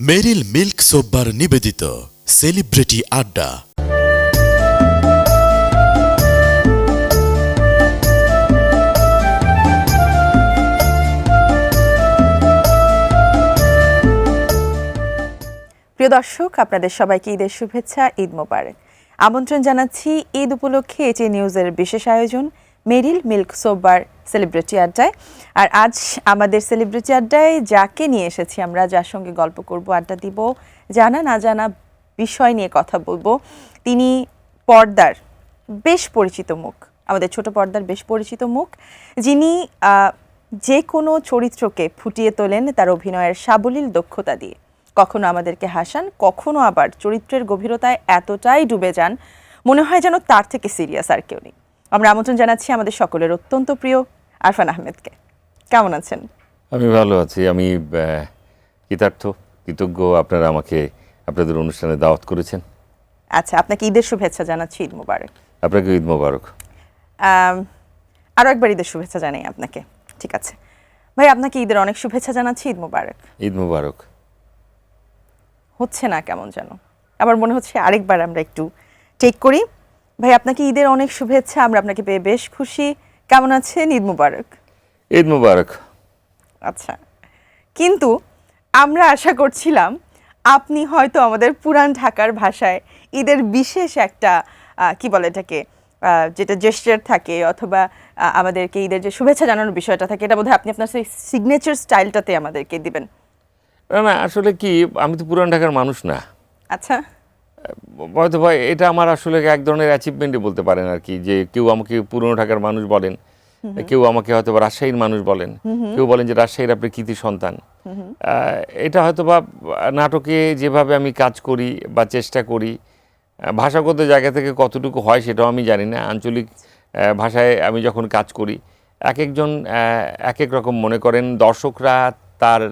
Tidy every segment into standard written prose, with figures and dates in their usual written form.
মেরিল milk সোপবার নিবেদিত celebrity আড্ডা। প্রিয় দর্শক, আপনাদের সবাইকে ঈদের শুভেচ্ছা, ঈদ মোবারক। আমন্ত্রণ জানাচ্ছি ঈদ উপলক্ষে এটি নিউজের বিশেষ আয়োজন মেরিল মিল্ক সোপবার সেলিব্রিটি আড্ডায়। আর আজ আমাদের সেলিব্রিটি আড্ডায় যাকে নিয়ে এসেছি, আমরা যার সঙ্গে গল্প করব, আড্ডা দিব, জানা না জানা বিষয় নিয়ে কথা বলবো, তিনি পর্দার বেশ পরিচিত মুখ, আমাদের ছোট পর্দার বেশ পরিচিত মুখ, যিনি যে কোনো চরিত্রকে ফুটিয়ে তোলেন তার অভিনয়ের সাবলীল দক্ষতা দিয়ে। কখনো আমাদেরকে হাসান, কখনো আবার চরিত্রের গভীরতায় এতটাই ডুবে যান মনে হয় যেন তার থেকে সিরিয়াস আর কেউ নেই। আমরা আমন্ত্রণ জানাচ্ছি আমাদের সকলের অত্যন্ত প্রিয় আরফান আহমেদকে। কেমন আছেন? আমি ভালো আছি। আমি কৃতজ্ঞ আপনারা আমাকে আপনাদের অনুষ্ঠানে দাওয়াত করেছেন। আচ্ছা, আপনাকে ঈদের শুভেচ্ছা জানাচ্ছি, ঈদ মোবারক। আপনাকে ঈদ মোবারক। আরও একবার ঈদের শুভেচ্ছা জানাই আপনাকে। ঠিক আছে ভাই, আপনাকে ঈদের অনেক শুভেচ্ছা জানাচ্ছি, ঈদ মোবারক। ঈদ মোবারক। হচ্ছে না কেমন যেন, আবার মনে হচ্ছে আরেকবার আমরা একটু টেক করি। ভাই, আপনাকে ঈদের অনেক শুভেচ্ছা, আমরা আপনাকে পেয়ে বেশ খুশি। কেমন আছেন? ঈদ মোবারক। ঈদ মোবারক। আচ্ছা, কিন্তু আমরা আশা করছিলাম আপনি হয়তো আমাদের পুরান ঢাকার ভাষায় ঈদের বিশেষ একটা কি বলে এটাকে, যেটা জেস্টার থাকে অথবা আমাদেরকে ঈদের যে শুভেচ্ছা জানানোর বিষয়টা থাকে, এটা বোধহয় আপনি আপনার সেই সিগনেচার স্টাইলটাতে আমাদেরকে দিবেন। না, আসলে কি, আমি তো পুরান ঢাকার মানুষ না। আচ্ছা, হয়তো ভাই এটা আমার আসলে এক ধরনের অ্যাচিভমেন্টই বলতে পারেন আর কি, যে কেউ আমাকে পুরনো ঢাকার মানুষ বলেন, কেউ আমাকে হয়তো বা রাজশাহীর মানুষ বলেন, কেউ বলেন যে রাজশাহীর আপনি কৃতি সন্তান। এটা হয়তো বা নাটকে যেভাবে আমি কাজ করি বা চেষ্টা করি, ভাষাগত জায়গা থেকে কতটুকু হয় সেটাও আমি জানি না। আঞ্চলিক ভাষায় আমি যখন কাজ করি, এক একজন এক এক রকম মনে করেন। দর্শকরা তার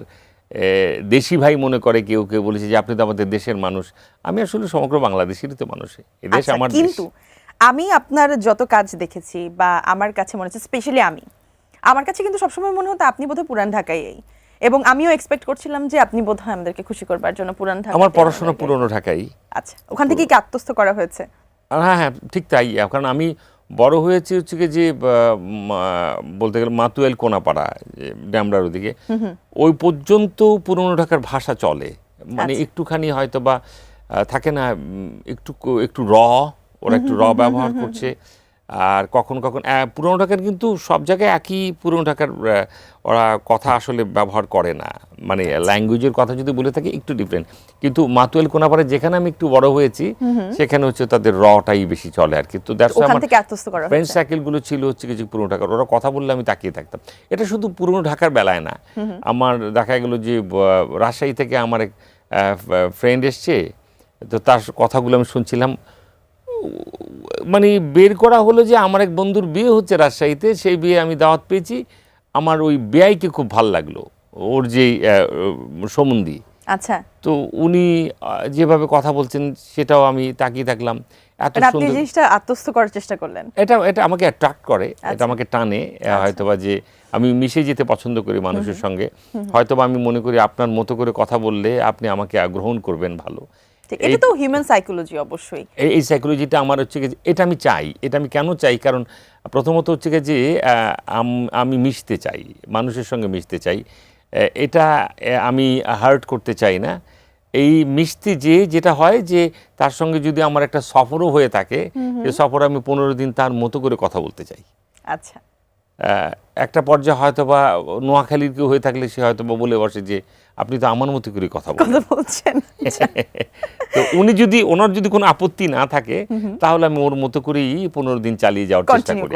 দেশি ভাই মনে করে, কেউ কেউ বলেছে যে আপনি তো আমাদের দেশের মানুষ। আমি আসলে সমগ্র বাংলাদেশেরই তো মানুষ, এই দেশ আমার দেশ। কিন্তু আমি আপনার যত কাজ দেখেছি বা আমার কাছে মনে হচ্ছে, স্পেশালি আমার কাছে কিন্তু সবসময় মনে হতো আপনি বোধহয় পুরান ঢাকায়, এবং আমিও এক্সপেক্ট করছিলাম যে আপনি বোধহয় আমাদেরকে খুশি করবার জন্য পুরান ঢাকা। আমার পড়াশোনা পুরনো ঢাকাই। আচ্ছা, ওখান থেকে কি আত্মস্থ করা হয়েছে? হ্যাঁ হ্যাঁ, ঠিক তাই। কারণ আমি বড় হয়েছি হচ্ছে কি, যে বলতে গেলে মাতুয়াইল কোনাপাড়া, ড্যামরার ওদিকে, ওই পর্যন্ত পুরনো ঢাকার ভাষা চলে। মানে একটুখানি হয়তো বা থাকে না, একটু একটু ওরা একটু ব্যবহার করছে। আর কখন কখন পুরনো ঢাকার কিন্তু সব জায়গায় একই পুরনো ঢাকার ওরা কথা আসলে ব্যবহার করে না। মানে ল্যাঙ্গুয়েজের কথা যদি বলে থাকে একটু ডিফারেন্ট। কিন্তু মাতুয়াইল কোনাপাড়ায় যেখানে আমি একটু বড় হয়েছি, সেখানে হচ্ছে তাদের টাই বেশি চলে আর কি। তো ফ্রেন্ড সার্কেলগুলো ছিল হচ্ছে কিছু পুরনো ঢাকার, ওরা কথা বললে আমি তাকিয়ে থাকতাম। এটা শুধু পুরনো ঢাকার বেলায় না, আমার দেখা গেল যে রাজশাহী থেকে আমার এক ফ্রেন্ড এসছে, তো তার কথাগুলো আমি শুনছিলাম। মানে বের করা হলো যে আমার এক বন্ধুর বিয়ে হচ্ছে রাজশাহীতে, সেই বিয়ে আমি দাওয়াত পেয়েছি। আমার ওই বেয়াইকে খুব ভাল লাগলো, ওর যে সম্বন্ধী। আচ্ছা, তো উনি যেভাবে কথা বলছেন সেটাও আমি তাকিয়ে থাকলাম। এত সুন্দর জিনিসটা আত্মস্থ করার চেষ্টা করলেন। এটা আমাকে অ্যাট্রাক্ট করে, এটা আমাকে টানে। হয়তোবা যে আমি মিশে যেতে পছন্দ করি মানুষের সঙ্গে। হয়তোবা আমি মনে করি আপনার মতো করে কথা বললে আপনি আমাকে গ্রহণ করবেন ভালো। এটা তো হিউম্যান সাইকোলজি, অবশ্যই এই সাইকোলজিটা আমার হচ্ছে কি, এটা আমি চাই। এটা আমি কেন চাই? কারণ প্রথমত হচ্ছে কি যে আমি মিশতে চাই, মানুষের সঙ্গে মিশতে চাই। এটা আমি হার্ট করতে চাই না। এই মিশতে যেটা হয় যে তার সঙ্গে যদি আমার একটা সফরও হয়ে থাকে, সে সফরে আমি 15 দিন তার মতো করে কথা বলতে চাই। আচ্ছা, একটা পর্যায়ে হয়তো বা নোয়াখালীর কেউ হয়ে থাকলে সে হয়তো বা বলে বসে যে আপনি তো আমার মতো করে কথা বলছেন। তো ওনার যদি কোনো আপত্তি না থাকে, তাহলে আমি ওর মতো করেই 15 দিন চালিয়ে যাওয়ার চেষ্টা করি।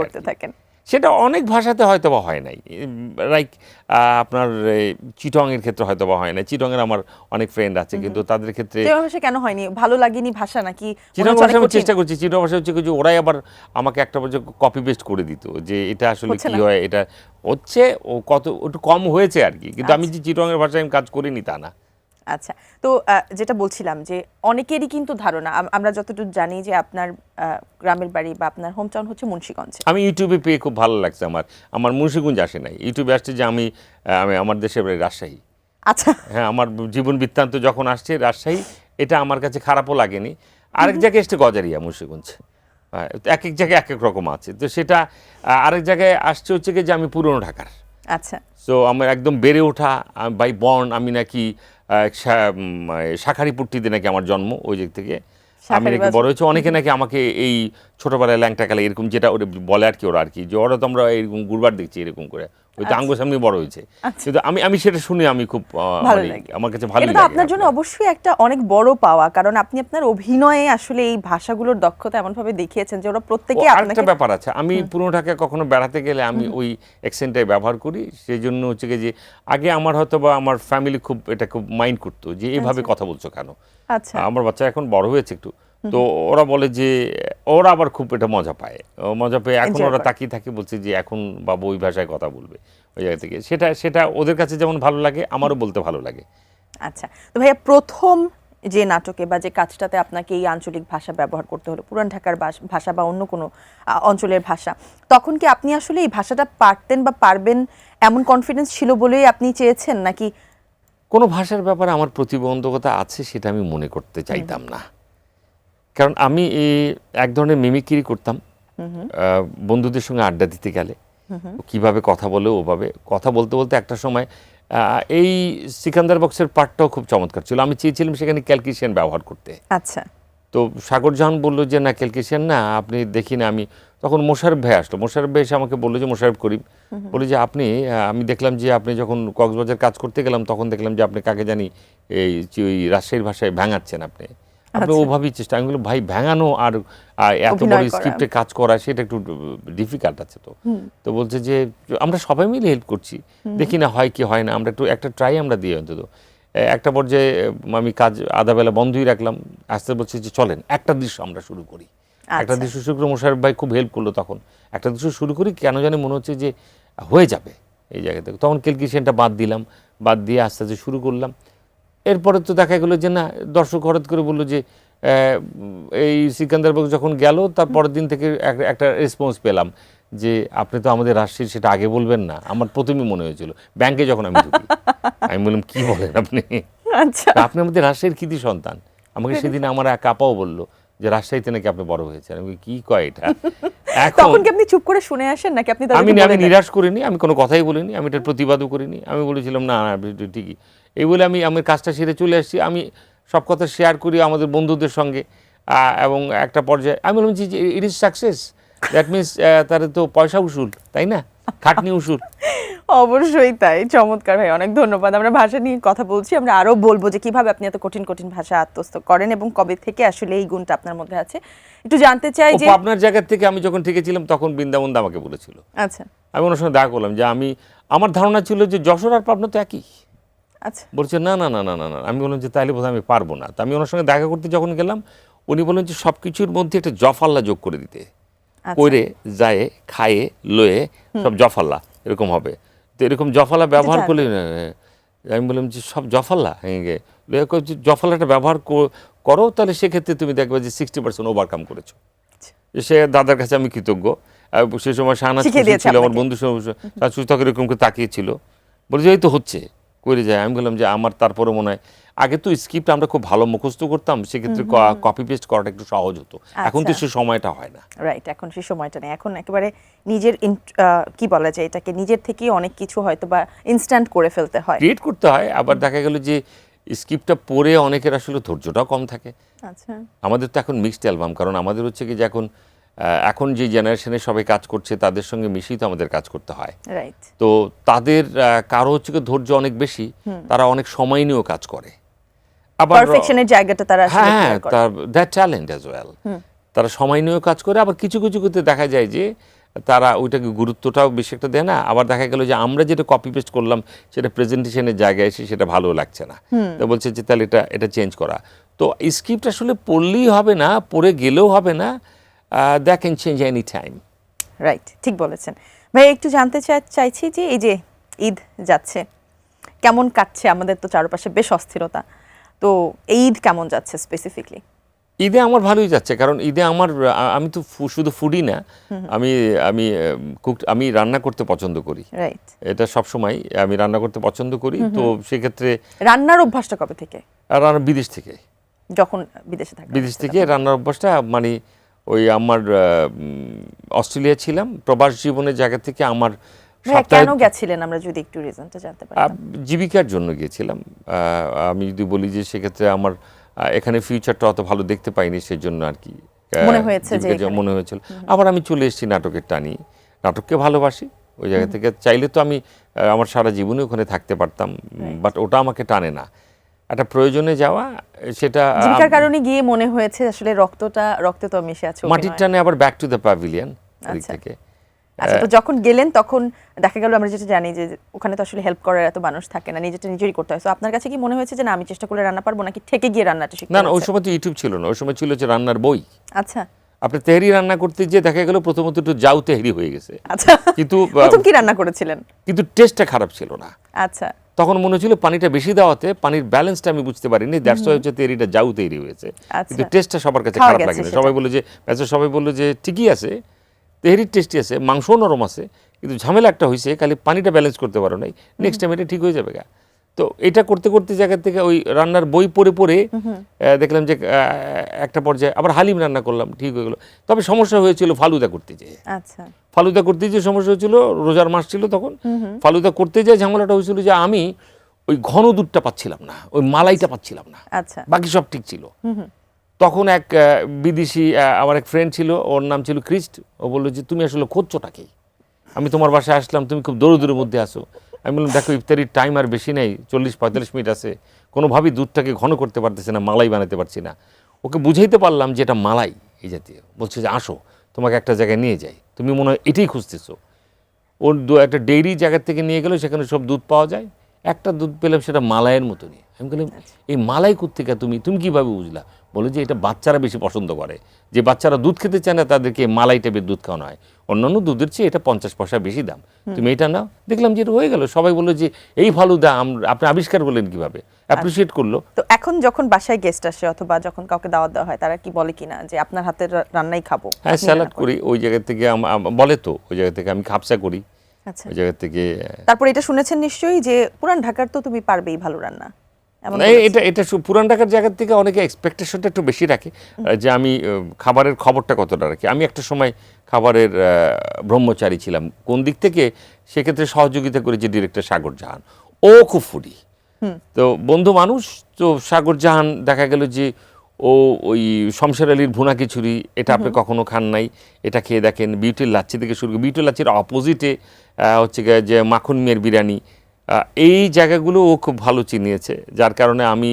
সেটা অনেক ভাষাতে হয়তো বা হয় নাই, লাইক আপনার চিটং এর ক্ষেত্রে হয়তো বা হয় না। চিটং এর আমার অনেক ফ্রেন্ড আছে, কিন্তু তাদের ক্ষেত্রে কেন হয়নি? ভালো লাগেনি ভাষা নাকি? চিটং ভাষা আমি চেষ্টা করছি। চিটং ভাষা হচ্ছে যে ওরাই আবার আমাকে একটা পর্যায়ে কপি পেস্ট করে দিত, যে এটা আসলে কি হয়, এটা হচ্ছে ও কত একটু কম হয়েছে আর কি। কিন্তু আমি যে চিটং এর ভাষায় আমি কাজ করিনি তা না। আচ্ছা, তো যেটা বলছিলাম যে অনেকেরই কিন্তু ধারণা, আমরা যতটুকু জানি যে আপনার গ্রামের বাড়ি বা আপনার হোম টাউন হচ্ছে মুন্সিগঞ্জ। আমি ইউটিউবে পেয়ে খুব ভালো লাগছে। আমার মুন্সিগঞ্জ আসে নাই, ইউটিউবে আসছে যে আমি আমার দেশের বাড়ি রাজশাহী। আচ্ছা, হ্যাঁ, আমার জীবন বৃত্তান্ত যখন আসছে রাজশাহী, এটা আমার কাছে খারাপও লাগেনি। আরেক জায়গায় এসছে গজারিয়া, মুন্সিগঞ্জ, এক এক জায়গায় এক এক রকম আছে। তো সেটা আরেক জায়গায় আসছে হচ্ছে কি যে আমি পুরনো ঢাকার। আচ্ছা, সো আমার একদম বেড়ে ওঠা বাই বর্ন, আমি নাকি শাঁখারিপট্টিতে নাকি আমার জন্ম, ওই দিক থেকে আমি নাকি শাঁখারীবাজার। বড় হয়েছে। অনেকে নাকি আমাকে এই ছোটবেলায় ল্যাংটা কালে এরকম যেটা ওরা বলে আর কি, ওরা আর কি যে ওরা তো আমরা এরকম গুরবার দেখছি এরকম করে, ওই তো আঙ্গুর সামনে বড় হয়েছে। কিন্তু আমি সেটা শুনে আমি খুব ভালো মানে লাগে। আমার কাছে ভালো এটা তো লাগে আপনার জন্য অবশ্যই একটা অনেক বড় পাওয়া, কারণ আপনি আপনার অভিনয়ে আসলে এই ভাষাগুলোর দক্ষতা এমনভাবে দেখিয়েছেন যে ওরা প্রত্যেকে আরেকটা আপনাকে। ব্যাপার আছে, আমি পুরনো ঢাকায় কখনো বেড়াতে গেলে আমি ওই অ্যাকসেন্টটাই ব্যবহার করি। সেই জন্য হচ্ছে কি যে আগে আমার হয়তো বা আমার ফ্যামিলি এটা খুব মাইন্ড করতো যে এইভাবে কথা বলছো কেন। আচ্ছা, আমার বাচ্চা এখন বড় হয়েছে একটু, তো ওরা বলে যে ওরা আবার খুব এটা মজা পায়, মজা পেয়ে এখন Enjoy ওরা করে। তাকিয়ে থাকে, বলছে যে এখন বাবু ওই ভাষায় কথা বলবে ওই জায়গা থেকে। সেটা ওদের কাছে যেমন ভালো লাগে, আমারও বলতে ভালো লাগে। আচ্ছা। তো ভাইয়া, প্রথম যে নাটকে বা যে কাজটাতে আপনাকে এই আঞ্চলিক ভাষা ব্যবহার করতে হলো, পুরান ঢাকার ভাষা বা অন্য কোনো অঞ্চলের ভাষা, তখন কি আপনি আসলে এই ভাষাটা পারতেন বা পারবেন এমন কনফিডেন্স ছিল বলেই আপনি চেয়েছেন, নাকি? কোনো ভাষার ব্যাপারে আমার প্রতিবন্ধকতা আছে সেটা আমি মনে করতে চাইতাম না, কারণ আমি এক ধরনের মিমিক্রি করতাম বন্ধুদের সঙ্গে আড্ডা দিতে গেলে। কিভাবে কথা বলে, ওভাবে কথা বলতে বলতে একটা সময় এই সিকান্দার বক্সের পার্টটাও খুব চমৎকার ছিল। আমি চেয়েছিলাম সেখানে ক্যালকুলেশন ব্যবহার করতে। আচ্ছা, তো সাগর জাহান বললো যে না, ক্যালকুলেশন না, আপনি দেখি না। আমি তখন মোশাররফ ভাই আসলো, মোশাররফ ভাই এসে আমাকে বললো যে মোশাররফ করিম বলে যে আপনি আমি দেখলাম যে আপনি যখন কক্সবাজার কাজ করতে গেলাম তখন দেখলাম যে আপনি কাকে জানি এই যে ওই রাজশাহীর ভাষায় ভ্যাঙাচ্ছেন আপনি ওভাবেই চেষ্টা। আমি বললাম ভাই, ভ্যাঙানো আর এত বড় স্ক্রিপ্টে কাজ করা সেটা একটু ডিফিকাল্ট আছে। তো বলছে যে আমরা সবাই মিলে হেল্প করছি, দেখি না হয় কি হয় না, আমরা একটা ট্রাই আমরা দিই অন্তত। একটা পর্যায়ে আমি কাজ আধা বেলা বন্ধই রাখলাম, আস্তে বলছি যে চলেন একটা দৃশ্য আমরা শুরু করি। একটা দৃশ্য শুরু করে মোশাররফ ভাই খুব হেল্প করলো। তখন একটা দৃশ্য শুরু করি, কেন জানি মনে হচ্ছে যে হয়ে যাবে এই জায়গা থেকে। তখন ক্যালকুলেশনটা বাদ দিলাম, বাদ দিয়ে আস্তে আস্তে শুরু করলাম। এরপরে তো দেখা গেলো যে না, দর্শক হঠাৎ করে বললো যে এই সিকান্দার বক্স যখন গেল তার পরের দিন থেকে একটা রেসপন্স পেলাম যে আপনি তো আমাদের রাজশাহীর, সেটা আগে বলবেন না। আমার প্রথমে মনে হয়েছিল ব্যাংকে যখন আমি ঢুকি, আমি বললাম কি বলেন আপনি, আচ্ছা, আপনি আমাদের রাজশাহীর কৃতি সন্তান। আমাকে সেদিন আমার এক আপাও বললো যে রাজশাহীতে নাকি আপনি বড় হয়েছেন। আমি কি কয় এটা। তখন কি আপনি চুপ করে শুনে আসেন নাকি আপনি আমি নিরাশ করিনি, আমি কোনো কথাই বলিনি, আমি এটার প্রতিবাদও করিনি। আমি বলেছিলাম না না ঠিকই, এই বলে আমি আমার কাজটা সেরে চলে আসছি। আমি সব কথা শেয়ার করি আমাদের বন্ধুদের সঙ্গে, এবং একটা পর্যায়ে আমি বললাম যে it is success, that means তার তো পয়সা উসুল, তাই না, খাটনি উসুল। অবশ্যই তাই। চমৎকার ভাই, অনেক ধন্যবাদ। আমরা ভাষা নিয়ে কথা বলছি, আমরা আরো বলবো যে কিভাবে আপনি এত কঠিন কঠিন ভাষা আত্মস্থ করেন এবং কবে থেকে আসলে এই গুণটা আপনার মধ্যে আছে। একটু জানতে চাই যে আপনার জায়গা থেকে আমি যখন ঠেকেছিলাম তখন বৃন্দাবন দা আমাকে বলেছিল। আচ্ছা, আমি ওনার সঙ্গে দেখা করলাম যে আমার ধারণা ছিল যে যশোর আর পাবনা তো একই। আচ্ছা, বলছে না না না না না না। আমি বললাম যে তাহলে বোধহয় আমি পারবো না। তা আমি ওনার সঙ্গে দেখা করতে যখন গেলাম, উনি বললেন যে সব কিছুর মধ্যে একটা জফাল্লা যোগ করে দিতে, কইরে যায় খায়ে লয়ে সব জফাল্লা এরকম হবে। তো এরকম জফাল্লা ব্যবহার করলে আমি বললাম যে সব জফাল্লা জফাল্লাটা ব্যবহার করো, তাহলে সেক্ষেত্রে তুমি দেখবে যে 60% ওভারকাম করেছো। সে দাদার কাছে আমি কৃতজ্ঞ। সে সময় শাহনাজ ছিল আমার বন্ধু, তখন এরকম করে তাকিয়েছিল, বলে যে এই তো হচ্ছে করে যায়। আমি বললাম যে আমার তারপরে মনে হয় আগে তো স্ক্রিপ্ট আমরা খুব ভালো মুখস্থ করতাম, সেক্ষেত্রে কপি পেস্ট করাটা একটু সহজ হতো। এখন তো সে সময়টা হয় না। রাইট, এখন সেই সময়টা নেই। এখন একেবারে নিজের কি বলা যায় এটাকে, নিজের থেকেই অনেক কিছু হয়তো বা ইনস্ট্যান্ট করে ফেলতে হয়, ক্রিয়েট করতে হয়। আবার দেখা গেল যে স্ক্রিপ্টটা পড়ে অনেকের আসলে ধৈর্যটাও কম থাকে। আচ্ছা, আমাদের তো এখন মিক্সড অ্যালবাম, কারণ আমাদের হচ্ছে কি যে এখন যে জেনারেশনে সবাই কাজ করছে তাদের সঙ্গে মিশেই তো আমাদের কাজ করতে হয়। রাইট। তো তাদের কারো হচ্ছে কি ধৈর্য অনেক বেশি, তারা অনেক সময় নিয়েও কাজ করে। আবার পারফেকশনের জায়গাটা তারা আসলে হ্যাঁ, দ্যাট ট্যালেন্ট অ্যাজ ওয়েল। তারা সময় নিয়েও কাজ করে। আবার কিছু কিছু ক্ষেত্রে দেখা যায় যে তারা ওইটাকে গুরুত্বটাও বেশি একটা দেয় না। আবার দেখা গেল যে আমরা যেটা কপি পেস্ট করলাম সেটা প্রেজেন্টেশনের জায়গায় এসে সেটা ভালো লাগছে না, তো বলছে যে তাহলে এটা চেঞ্জ করা। তো স্ক্রিপ্ট আসলে পড়লেই হবে না, পড়ে গেলেও হবে না, that can change any time. Right, ঠিক বলেছেন ভাই। একটু জানতে চাইছি যে এই যে ঈদ যাচ্ছে, কেমন কাটছে? আমাদের তো চারপাশে বেশ অস্থিরতা, তো এই ঈদ কেমন যাচ্ছে স্পেসিফিকলি? ঈদে আমার ভালোই যাচ্ছে, কারণ ঈদে আমার আমি তো শুধু ফুডই না, আমি আমি আমি রান্না করতে পছন্দ করি। রাইট। এটা সবসময় আমি রান্না করতে পছন্দ করি। তো সেক্ষেত্রে রান্নার অভ্যাসটা কবে থেকে? রান্না বিদেশ থেকে, যখন বিদেশে থাকেন? বিদেশ থেকে রান্নার অভ্যাসটা মানে ওই আমার অস্ট্রেলিয়া ছিলাম, প্রবাস জীবনের জায়গা থেকে আমার কেন গেছিলেন আমরা যদি একটু রিজনটা জানতে পারি? জীবিকার জন্য গিয়েছিলাম। আমি যদি বলি যে সেক্ষেত্রে আমার এখানে ফিউচারটা অত ভালো দেখতে পাইনি, সেই জন্য আর কি মনে হয়েছে যে মনে হয়েছিল। আবার আমি চলে এসেছি নাটকের টানি, নাটককে ভালোবাসি। ওই জায়গা থেকে চাইলে তো আমি আমার সারা জীবনে ওখানে থাকতে পারতাম, বাট ওটা আমাকে টানে না। একটা প্রয়োজনে যাওয়া, সেটা জীবিকার কারণে গিয়ে মনে হয়েছে আসলে রক্তে তো মিশে আছে মাটির টানে। আবার ব্যাক টু দ্য প্যাভিলিয়ন থেকে। আচ্ছা, তো যখন গেলেন তখন দেখা গেল, আমরা যেটা জানি যে ওখানে তো আসলে হেল্প করার এত মানুষ থাকে না, নিজেরটা নিজেরই করতে হয়। তো আপনার কাছে কি মনে হয়েছে যে না আমি চেষ্টা করলে রান্না পারবো, নাকি থেকে গিয়ে রান্নাটা শিখতে? না, ওই সময় তো ইউটিউব ছিল না, ওই সময় ছিল যে রান্নার বই। আচ্ছা, আপনি তেহরি রান্না করতে গিয়ে দেখা গেল প্রথমত একটু যাও তেহরি হয়ে গেছে। আচ্ছা, কিন্তু প্রথম কি রান্না করেছিলেন? কিন্তু টেস্টটা খারাপ ছিল না। আচ্ছা, তখন মনে হচ্ছিল পানিটা বেশি দেওয়াতে পানির ব্যালেন্সটা আমি বুঝতে পারিনি, দ্যাটস ওয়াই হচ্ছে তেহরিটা যাও তেহরি হয়েছে। কিন্তু টেস্টটা সবার কাছে খারাপ লাগেনি। সবাই বললো যে ঠিকই আছে, তেহরির টেস্টি আছে, মাংসও নরম আছে, কিন্তু ঝামেলা একটা হয়েছে, খালি পানিটা ব্যালেন্স করতে পারো নাই, নেক্সট টাইম এটা ঠিক হয়ে যাবে গা। তো এটা করতে করতে জায়গা থেকে ওই রান্নার বই পড়ে পড়ে দেখলাম যে একটা পর্যায়ে আবার হালিম রান্না করলাম, ঠিক হয়ে গেলো। তবে সমস্যা হয়েছিল ফালুদা করতে যেয়ে। আচ্ছা, ফালুদা করতে যে সমস্যা হয়েছিল, রোজার মাস ছিল তখন, ফালুদা করতে যায় ঝামেলাটা হয়েছিল যে আমি ওই ঘন দুধটা পাচ্ছিলাম না, ওই মালাইটা পাচ্ছিলাম না। আচ্ছা, বাকি সব ঠিক ছিল। তখন এক বিদেশি আমার এক ফ্রেন্ড ছিল, ওর নাম ছিল ক্রিস্ট। ও বললো যে তুমি আসলে খোঁজছোটা কি? আমি তোমার বাসায় আসলাম, তুমি খুব দৌড়ের মধ্যে আসো। আমি বললাম দেখো ইফতারির টাইম আর বেশি নেই, 40-45 মিনিট আছে, কোনোভাবেই দুধটাকে ঘন করতে পারতেছে না, মালাই বানাতে পারছি না। ওকে বুঝাইতে পারলাম যে এটা মালাই এই জাতীয়। বলছে যে আসো তোমাকে একটা জায়গায় নিয়ে যাই, তুমি মনে হয় এটাই খুঁজতেছো। ওর একটা ডেইরি জায়গা থেকে নিয়ে গেলো, সেখানে সব দুধ পাওয়া যায়। একটা দুধ পেলাম, সেটা মালাইয়ের মতনই। আমি বললাম এই মালাই কোত্থেকে তুমি কীভাবে বুঝলা? বলে যে এটা বাচ্চারা বেশি পছন্দ করে, যে বাচ্চারা দুধ খেতে চায় না তাদেরকে মালাই টাইপের দুধ খাওয়ানো হয়, অন্যান্য দুধের চেয়ে এটা 50 পয়সা বেশি দাম, তুমি এটা নাও। দেখলাম যে এটা হয়ে গেল। সবাই বললো যে এই ফালুদা আপনি আবিষ্কার করলেন কীভাবে, অ্যাপ্রিসিয়েট করলো। তো এখন যখন বাসায় গেস্ট আসে অথবা যখন কাউকে দাওয়াত দেওয়া হয়, তারা কি বলে কিনা যে আপনার হাতের রান্নাই খাবো? হ্যাঁ, স্যালাড করি ওই জায়গা থেকে, বলে তো ওই জায়গা থেকে আমি খাপসা করি। আচ্ছা, ওই জায়গা থেকে। তারপর এটা শুনেছেন নিশ্চয়ই যে পুরান ঢাকার তো তুমি পারবেই ভালো রান্না, এটা পুরান ঢাকার জায়গা থেকে অনেকে এক্সপেকটেশনটা একটু বেশি রাখে যে আমি খাবারের খবরটা কতটা রাখি। আমি একটা সময় খাবারের ব্রহ্মচারী ছিলাম। কোন দিক থেকে? সেক্ষেত্রে সহযোগিতা করেছে ডিরেক্টর সাগর জাহান, ও খুব ফুডি, তো বন্ধু মানুষ। তো সাগর জাহান দেখা গেল যে ও ওই শমশের আলীর ভুনা খিচুড়ি, এটা আপনি কখনো খান নাই, এটা খেয়ে দেখেন। বিউটির লাচ্ছি থেকে শুরু করে, বিউটির লাচ্ছির অপোজিটে হচ্ছে যে মাখন মিয়ার বিরিয়ানি, এই জায়গাগুলো ও খুব ভালো চিনিয়েছে। যার কারণে আমি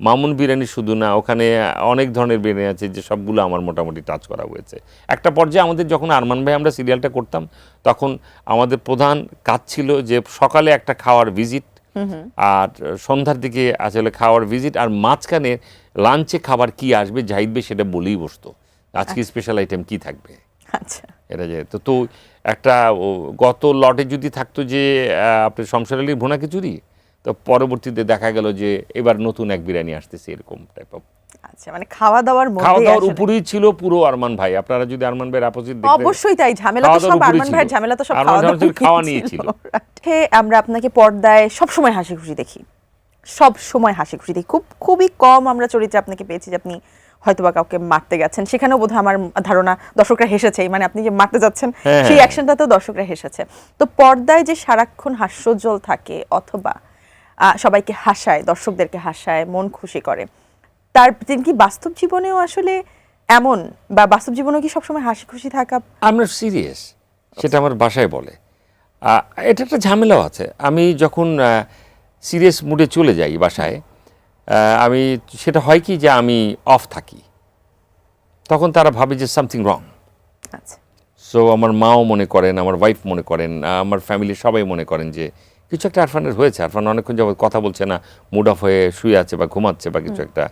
মামুন বিরিয়ানি শুধু না, ওখানে অনেক ধরনের বিরিয়ানি আছে যে সবগুলো আমার মোটামুটি টাচ করা হয়েছে। একটা পর্যায়ে আমাদের যখন আরমান ভাই আমরা সিরিয়ালটা করতাম, তখন আমাদের প্রধান কাজ ছিল যে সকালে একটা খাওয়ার ভিজিট, আর সন্ধ্যার দিকে আসলে খাওয়ার ভিজিট, আর মাঝখানে লাঞ্চে খাবার কি আসবে জাহিদ ভাই সেটা বলেই বসতো, আজকে স্পেশাল আইটেম কি থাকবে। আচ্ছা, এটা যেহেতু তো একটা গত লটে যদি থাকতো যে আপনার শমশের আলীর ভুনা খিচুড়ি, তো পরবর্তীতে দেখা গেল যে এবার নতুন এক বিরিয়ানি আসতেছে, এরকম টাইপ অফ। আচ্ছা, মানে খাওয়া দাওয়ার উপরেই ছিল পুরো আরমান ভাই। আপনারা যদি আরমান ভাইয়ের অপোজিট দেখবেন, অবশ্যই তাই। ঝামেলা তো সব আরমান ভাইয়ের, ঝামেলা তো সব খাওয়া নিয়েছিল। আমরা আপনাকে পর্দায় সব সময় হাসি খুশি দেখি, সব সময় হাসি খুশি দেখি। খুবই কম আমরা চরিত্রে আপনাকে পেয়েছি যে আপনি হয়তোবা কাউকে মারতে গেছেন, সেখানেও বোধহয় আমার ধারণা দর্শকরা হেসেছে। মানে আপনি যে মারতে যাচ্ছেন সেই অ্যাকশনটাতেও দর্শকরা হেসেছে। তো পর্দায় যে সারাক্ষণ হাস্যোজ্জ্বল থাকে অথবা সবাইকে হাসায়, দর্শকদেরকে হাসায়, মন খুশি করে, তার তিনি কি বাস্তব জীবনেও আসলে এমন, বা বাস্তব জীবনেও কি সবসময় হাসি খুশি থাকা? আমরা সিরিয়াস, সেটা আমার বাসায় বলে। এটা একটা ঝামেলাও আছে। আমি যখন সিরিয়াস মুডে চলে যাই বাসায়, আমি সেটা হয় কি যে আমি অফ থাকি, তখন তারা ভাবে যে সামথিং রং। আচ্ছা, সো আমার মাও মনে করেন, আমার ওয়াইফ মনে করেন, আমার ফ্যামিলির সবাই মনে করেন যে কিছু একটা আরফানের হয়েছে। আরফান অনেকক্ষণ যাবত কথা বলছে না, মুড অফ হয়ে শুয়ে আছে বা ঘুমাচ্ছে বা কিছু একটা,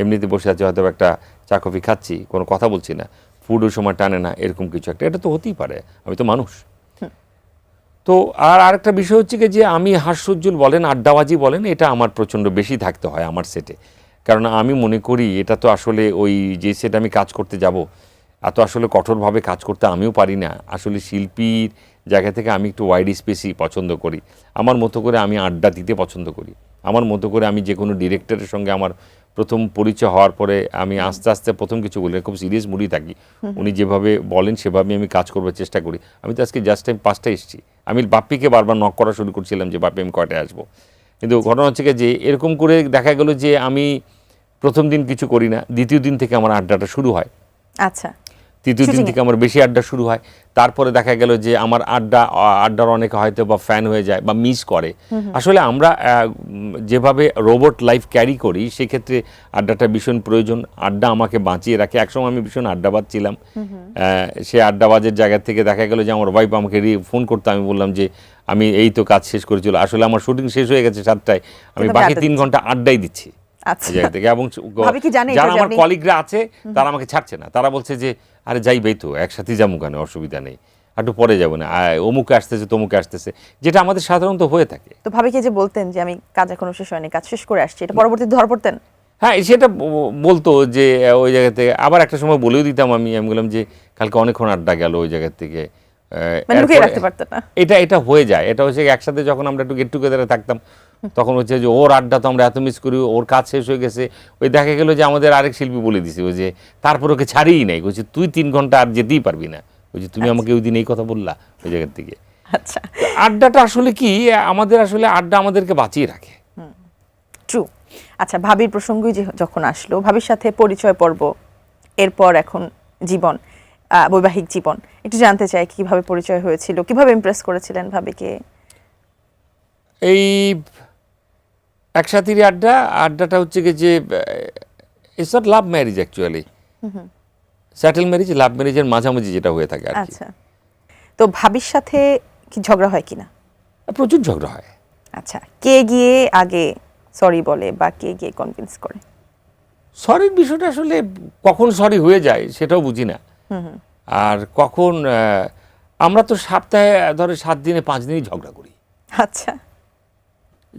এমনিতে বসে আছে, হয়তো একটা চা কফি খাচ্ছি, কোনো কথা বলছি না, ফুডও সময় টানে না, এরকম কিছু একটা। এটা তো হতেই পারে, আমি তো মানুষ। তো আরেকটা বিষয় হচ্ছে কি যে আমি হাস্যোজ্জ্বল বলেন, আড্ডাবাজি বলেন, এটা আমার প্রচণ্ড বেশি থাকতে হয় আমার সেটে। কারণ আমি মনে করি এটা তো আসলে ওই যে সেটা আমি কাজ করতে যাব এত আসলে কঠোরভাবে কাজ করতে আমিও পারি না। আসলে শিল্পীর জায়গা থেকে আমি একটু ওয়াইড স্পেসই পছন্দ করি। আমার মতো করে আমি আড্ডা দিতে পছন্দ করি। আমার মতো করে আমি যে কোনো ডিরেক্টরের সঙ্গে আমার প্রথম পরিচয় হওয়ার পরে আমি আস্তে আস্তে প্রথম কিছু বলি না, খুব সিরিয়াস মুডই থাকি। উনি যেভাবে বলেন সেভাবে আমি কাজ করবার চেষ্টা করি। আমি তো আজকে জাস্ট টাইম 5টায় এসেছি। আমি বাপ্পিকে বারবার নক করা শুরু করছিলাম যে বাপ্পি আমি কয়টায় আসবো, কিন্তু ঘটনা হচ্ছে যে এরকম করে দেখা গেল যে আমি প্রথম দিন কিছু করি না, দ্বিতীয় দিন থেকে আমার আড্ডাটা শুরু হয়, আচ্ছা, তৃতীয় দিন থেকে আমার বেশি আড্ডা শুরু হয়। তারপরে দেখা গেল যে আমার আড্ডার অনেকে হয়তো বা ফ্যান হয়ে যায় বা মিস করে। আসলে আমরা যেভাবে রোবট লাইফ ক্যারি করি সেক্ষেত্রে আড্ডাটা ভীষণ প্রয়োজন। আড্ডা আমাকে বাঁচিয়ে রাখে। একসময় আমি ভীষণ আড্ডাবাজ ছিলাম। সে আড্ডাবাজের জায়গা থেকে দেখা গেল যে আমার ওয়াইফ আমাকে ফোন করতে, আমি বললাম যে আমি এই তো কাজ শেষ করেছিল, আসলে আমার শুটিং শেষ হয়ে গেছে 7টায়, আমি কিন্তু বাকি আড্ডা 3 ঘন্টা আড্ডাই দিচ্ছি আচ্ছা। জায়গা থেকে। এবং ভাবি কি জানে এটা যারা যে আমার আপনি- কলিগরা আছে তারা আমাকে ছাড়ছে না। তারা বলছে যে আরে যাইবেই তো, একসাথেই যাবো কেন, অসুবিধা নেই, একটু পরে যাবো না, অমুকে আসতেছে তমুকে আসতেছে, যেটা আমাদের সাধারণত হয়ে থাকে। তো ভাবিকে যে বলতেন যে আমি কাজ এখনো শেষ হয়নি, কাজ শেষ করে আসছি, এটা পরবর্তীতে ধরা পড়তেন? হ্যাঁ, সেটা বলতো যে ওই জায়গা থেকে। আবার একটা সময় বলেও দিতাম আমি বললাম যে কালকে অনেকক্ষণ আড্ডা গেল ওই জায়গা থেকে। মানে লুকিয়ে রাখতে পারতেন না? এটা হয়ে যায়। এটা হচ্ছে একসাথে যখন আমরা একটু গেট টুগেদারে থাকতাম তখন হচ্ছে যে ওর আড্ডা তো আমরা এত মিস করি, ওর কাজ শেষ হয়ে গেছে। ওই দেখা গেল যে আমাদের আরেক শিল্পী বলে দিছে ওই যে তারপর ওকে ছাড়িই নাই, বলছে তুই 3 ঘন্টা আর যেতেই পারবি না, ওই যে তুমি আমাকে ওই দিন এই কথা বললা ওই জায়গার থেকে। আচ্ছা, আড্ডাটা আসলে কি আমাদের, আসলে আড্ডা আমাদেরকে বাঁচিয়ে রাখে। ট্রু। আচ্ছা, ভাবির প্রসঙ্গই যে যখন আসলো, ভাবির সাথে পরিচয় পর্ব, এরপর এখন জীবন, বৈবাহিক জীবন, একটু জানতে চাই কিভাবে পরিচয় হয়েছিল, কিভাবে ইমপ্রেস করেছিলেন ভাবিকে? এই একসাথেরই আড্ডাটা হচ্ছে কি যে it's not love marriage actually, settle marriage love ম্যারেজের মাঝামাঝি যেটা হয়ে থাকে আর কি। আচ্ছা, তো ভাবির সাথে কি ঝগড়া হয় কিনা? প্রচুর ঝগড়া হয়। আচ্ছা, কে গিয়ে আগে সরি বলে বা কে গিয়ে কনভিন্স করে? সরির বিষয়টা আসলে কখন সরি হয়ে যায় সেটাও বুঝি না। আর কখন আমরা তো সপ্তাহে ধরে 7 দিনে 5 দিনই ঝগড়া করি। আচ্ছা,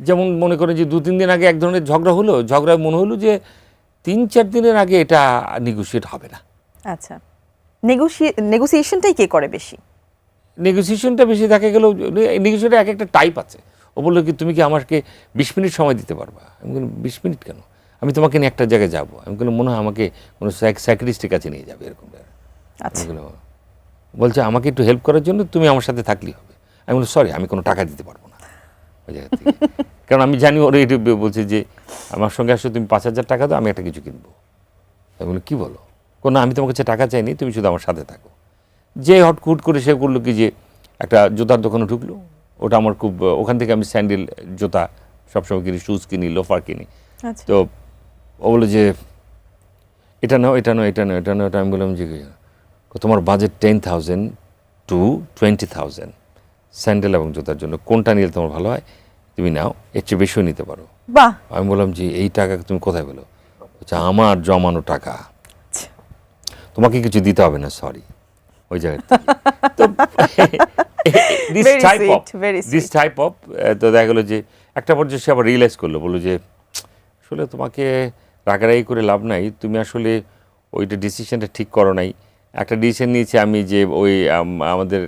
যেমন মনে করেন যে 2-3 দিন আগে এক ধরনের ঝগড়া হলো, ঝগড়ায় মনে হলো যে 3-4 দিনের আগে এটা নেগোশিয়েট হবে না। আচ্ছা, নেগোসিয়েশনটাই কে করে বেশি? নেগোসিয়েশনটা বেশি দেখা গেল, নেগোসিয়েশনের এক একটা টাইপ আছে। ও বললো কি তুমি কি আমাকে 20 মিনিট সময় দিতে পারবা? আমি বললাম 20 মিনিট কেন, আমি তোমাকে নিয়ে একটা জায়গায় যাবো। আমি বললাম মনে হয় আমাকে কোনো সাইকিয়াট্রিস্টের কাছে নিয়ে যাবে এরকম। আচ্ছা, বলছে আমাকে একটু হেল্প করার জন্য তুমি আমার সাথে থাকলেই হবে। আমি বললাম সরি, আমি কোনো টাকা দিতে পারবো না ওই জায়গা থেকে। কারণ আমি জানি ওরা এটা বলছে যে আমার সঙ্গে আসলে তুমি 5,000 টাকা দাও, আমি একটা কিছু কিনবো। আমি বললাম কী বলো? কোনো আমি তোমার কাছে টাকা চাইনি, তুমি শুধু আমার সাথে থাকো। যে হটকুট করে সে করলো কি যে একটা জুতার দোকানে ঢুকলো, ওটা আমার খুব, ওখান থেকে আমি স্যান্ডেল জুতা সবসময় কিনি, শুজ কিনি, লোফার কিনি। আচ্ছা, তো ও বললো যে এটা নাও এটা নাও এটা নাও এটা নাও। আমি বললাম যে তোমার বাজেট 10,000 to 20,000 স্যান্ডেল এবং জুতার জন্য, কোনটা নিলে তোমার ভালো হয় তুমি নাও, এর চেয়ে বেশিও নিতে পারো। বাহ, আমি বললাম যে এই টাকা তুমি কোথায় পেলো? আচ্ছা আমার জমানো টাকা, তোমাকে কিছু দিতে হবে না, সরি ওই জায়গায়। তো Very sweet, very this type of তো দেখা গেলো যে একটা পর্যায়ে সে আবার রিয়েলাইজ করলো, বললো যে আসলে তোমাকে রাগারাগি করে লাভ নাই, তুমি আসলে ওইটা ডিসিশনটা ঠিক করো নাই। একটা ডিসিশন নিয়েছি আমি যে ওই আমাদের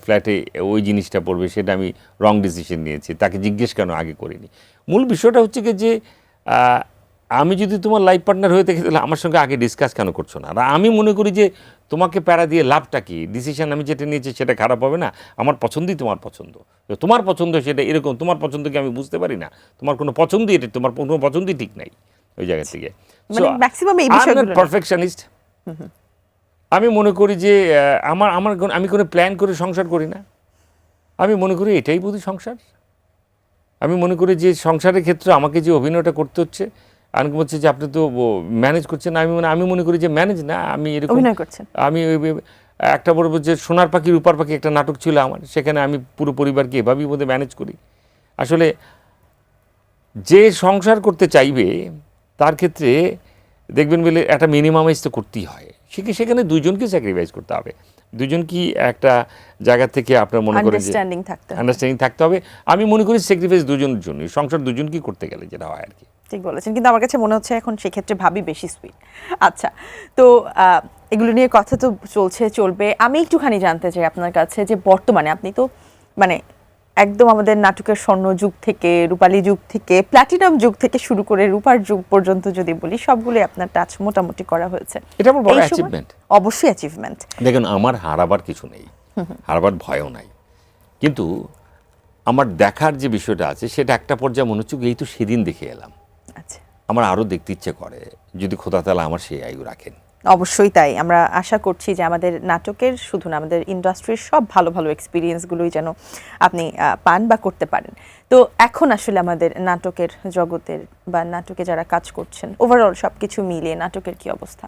ফ্ল্যাটে ওই জিনিসটা পড়বে, সেটা আমি রং ডিসিশন নিয়েছি, তাকে জিজ্ঞেস কেন আগে করিনি। মূল বিষয়টা হচ্ছে কি যে আমি যদি তোমার লাইফ পার্টনার হয়ে থাকি তাহলে আমার সঙ্গে আগে ডিসকাস কেন করছো না? আর আমি মনে করি যে তোমাকে প্যারা দিয়ে লাভটা কি? ডিসিশন আমি যেটা নিয়েছি সেটা খারাপ হবে না, আমার পছন্দই তোমার পছন্দ, তোমার পছন্দ সেটা এরকম, তোমার পছন্দকে আমি বুঝতে পারি না, তোমার কোনো পছন্দই, এটা তোমার কোনো পছন্দই ঠিক নাই ওই জায়গা থেকে। মানে ম্যাক্সিমাম এই বিষয়গুলো না। পারফেকশনিস্ট। আমি মনে করি যে আমি কোনো প্ল্যান করে সংসার করি না। আমি মনে করি এটাই বুঝি সংসার। আমি মনে করি যে সংসারের ক্ষেত্রে আমাকে যে অভিনয়টা করতে হচ্ছে, আমি বলছি যে আপনি তো ম্যানেজ করছেন, আমি মনে করি যে ম্যানেজ না, আমি এরকম অভিনয় করছেন। আমি একটা বলবো যে সোনার পাখি রূপার পাখি একটা নাটক ছিল আমার, সেখানে আমি পুরো পরিবারকে এভাবেই বোধহয় ম্যানেজ করি। আসলে যে সংসার করতে চাইবে তার ক্ষেত্রে দেখবেন বলে একটা মিনিমামাইজ তো করতেই হয়, সেখানে দুইজনকে স্যাক্রিফাইস করতে হবে, দুজন কি একটা জায়গা থেকে আপনার মনে করেন যে আন্ডারস্ট্যান্ডিং থাকতে হবে। আন্ডারস্ট্যান্ডিং থাকতে হবে। আমি মনে করি স্যাক্রিফাইস দুজনের জন্যই, সংসার দুজনকেই করতে গেলে যেটা হয় আর কি। ঠিক বলেছেন, কিন্তু আমার কাছে মনে হচ্ছে এখন সেক্ষেত্রে ভাবি বেশি সুইট। আচ্ছা, তো এগুলো নিয়ে কথা তো চলবে। আমি একটুখানি জানতে চাই আপনার কাছে যে বর্তমানে আপনি তো মানে একদম আমাদের নাটকের স্বর্ণ যুগ থেকে, রূপালী যুগ থেকে, প্ল্যাটিনাম যুগ থেকে শুরু করে রূপার যুগ পর্যন্ত যদি বলি, সবগুলোই আপনার টাচ মোটামুটি করা হয়েছে। এটা আমার বড় এই সময়- অ্যাচিভমেন্ট। অবশ্যই অ্যাচিভমেন্ট। দেখুন, আমার হারাবার কিছু নেই, হারাবার ভয়ও নাই, কিন্তু আমার দেখার যে বিষয়টা আছে সেটা একটা পর্যায়ে মনে হচ্ছে এই তো সেদিন দেখে এলাম, আচ্ছা, আমার আরও দেখতে ইচ্ছে করে যদি খোদা তাআলা আমার সেই আয়ু রাখেন। অবশ্যই তাই। আমরা আশা করছি যে আমাদের নাটকের, শুধু না আমাদের ইন্ডাস্ট্রির সব ভালো ভালো এক্সপিরিয়েন্সগুলোই যেন আপনি পান বা করতে পারেন। তো এখন আসলে আমাদের নাটকের জগতের বা নাটকে যারা কাজ করছেন, ওভারঅল সবকিছু মিলিয়ে নাটকের কি অবস্থা?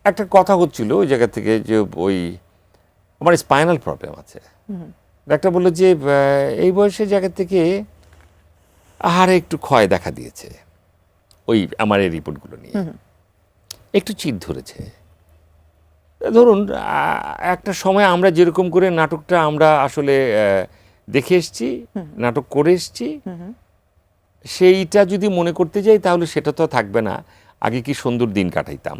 একটা কথা হচ্ছিল ওই জায়গা থেকে যে ওই আমার স্পাইনাল প্রবলেম আছে, ডাক্তার বললো যে এই বয়সের জায়গা থেকে আহারে একটু ক্ষয় দেখা দিয়েছে, ওই আমার এই রিপোর্টগুলো নিয়ে একটু চিট ধরেছে। ধরুন একটা সময় আমরা যেরকম করে নাটকটা আমরা আসলে দেখে এসছি, নাটক করে এসছি, সেইটা যদি মনে করতে যাই তাহলে সেটা তো থাকবে না। আগে কি সুন্দর দিন কাটাইতাম।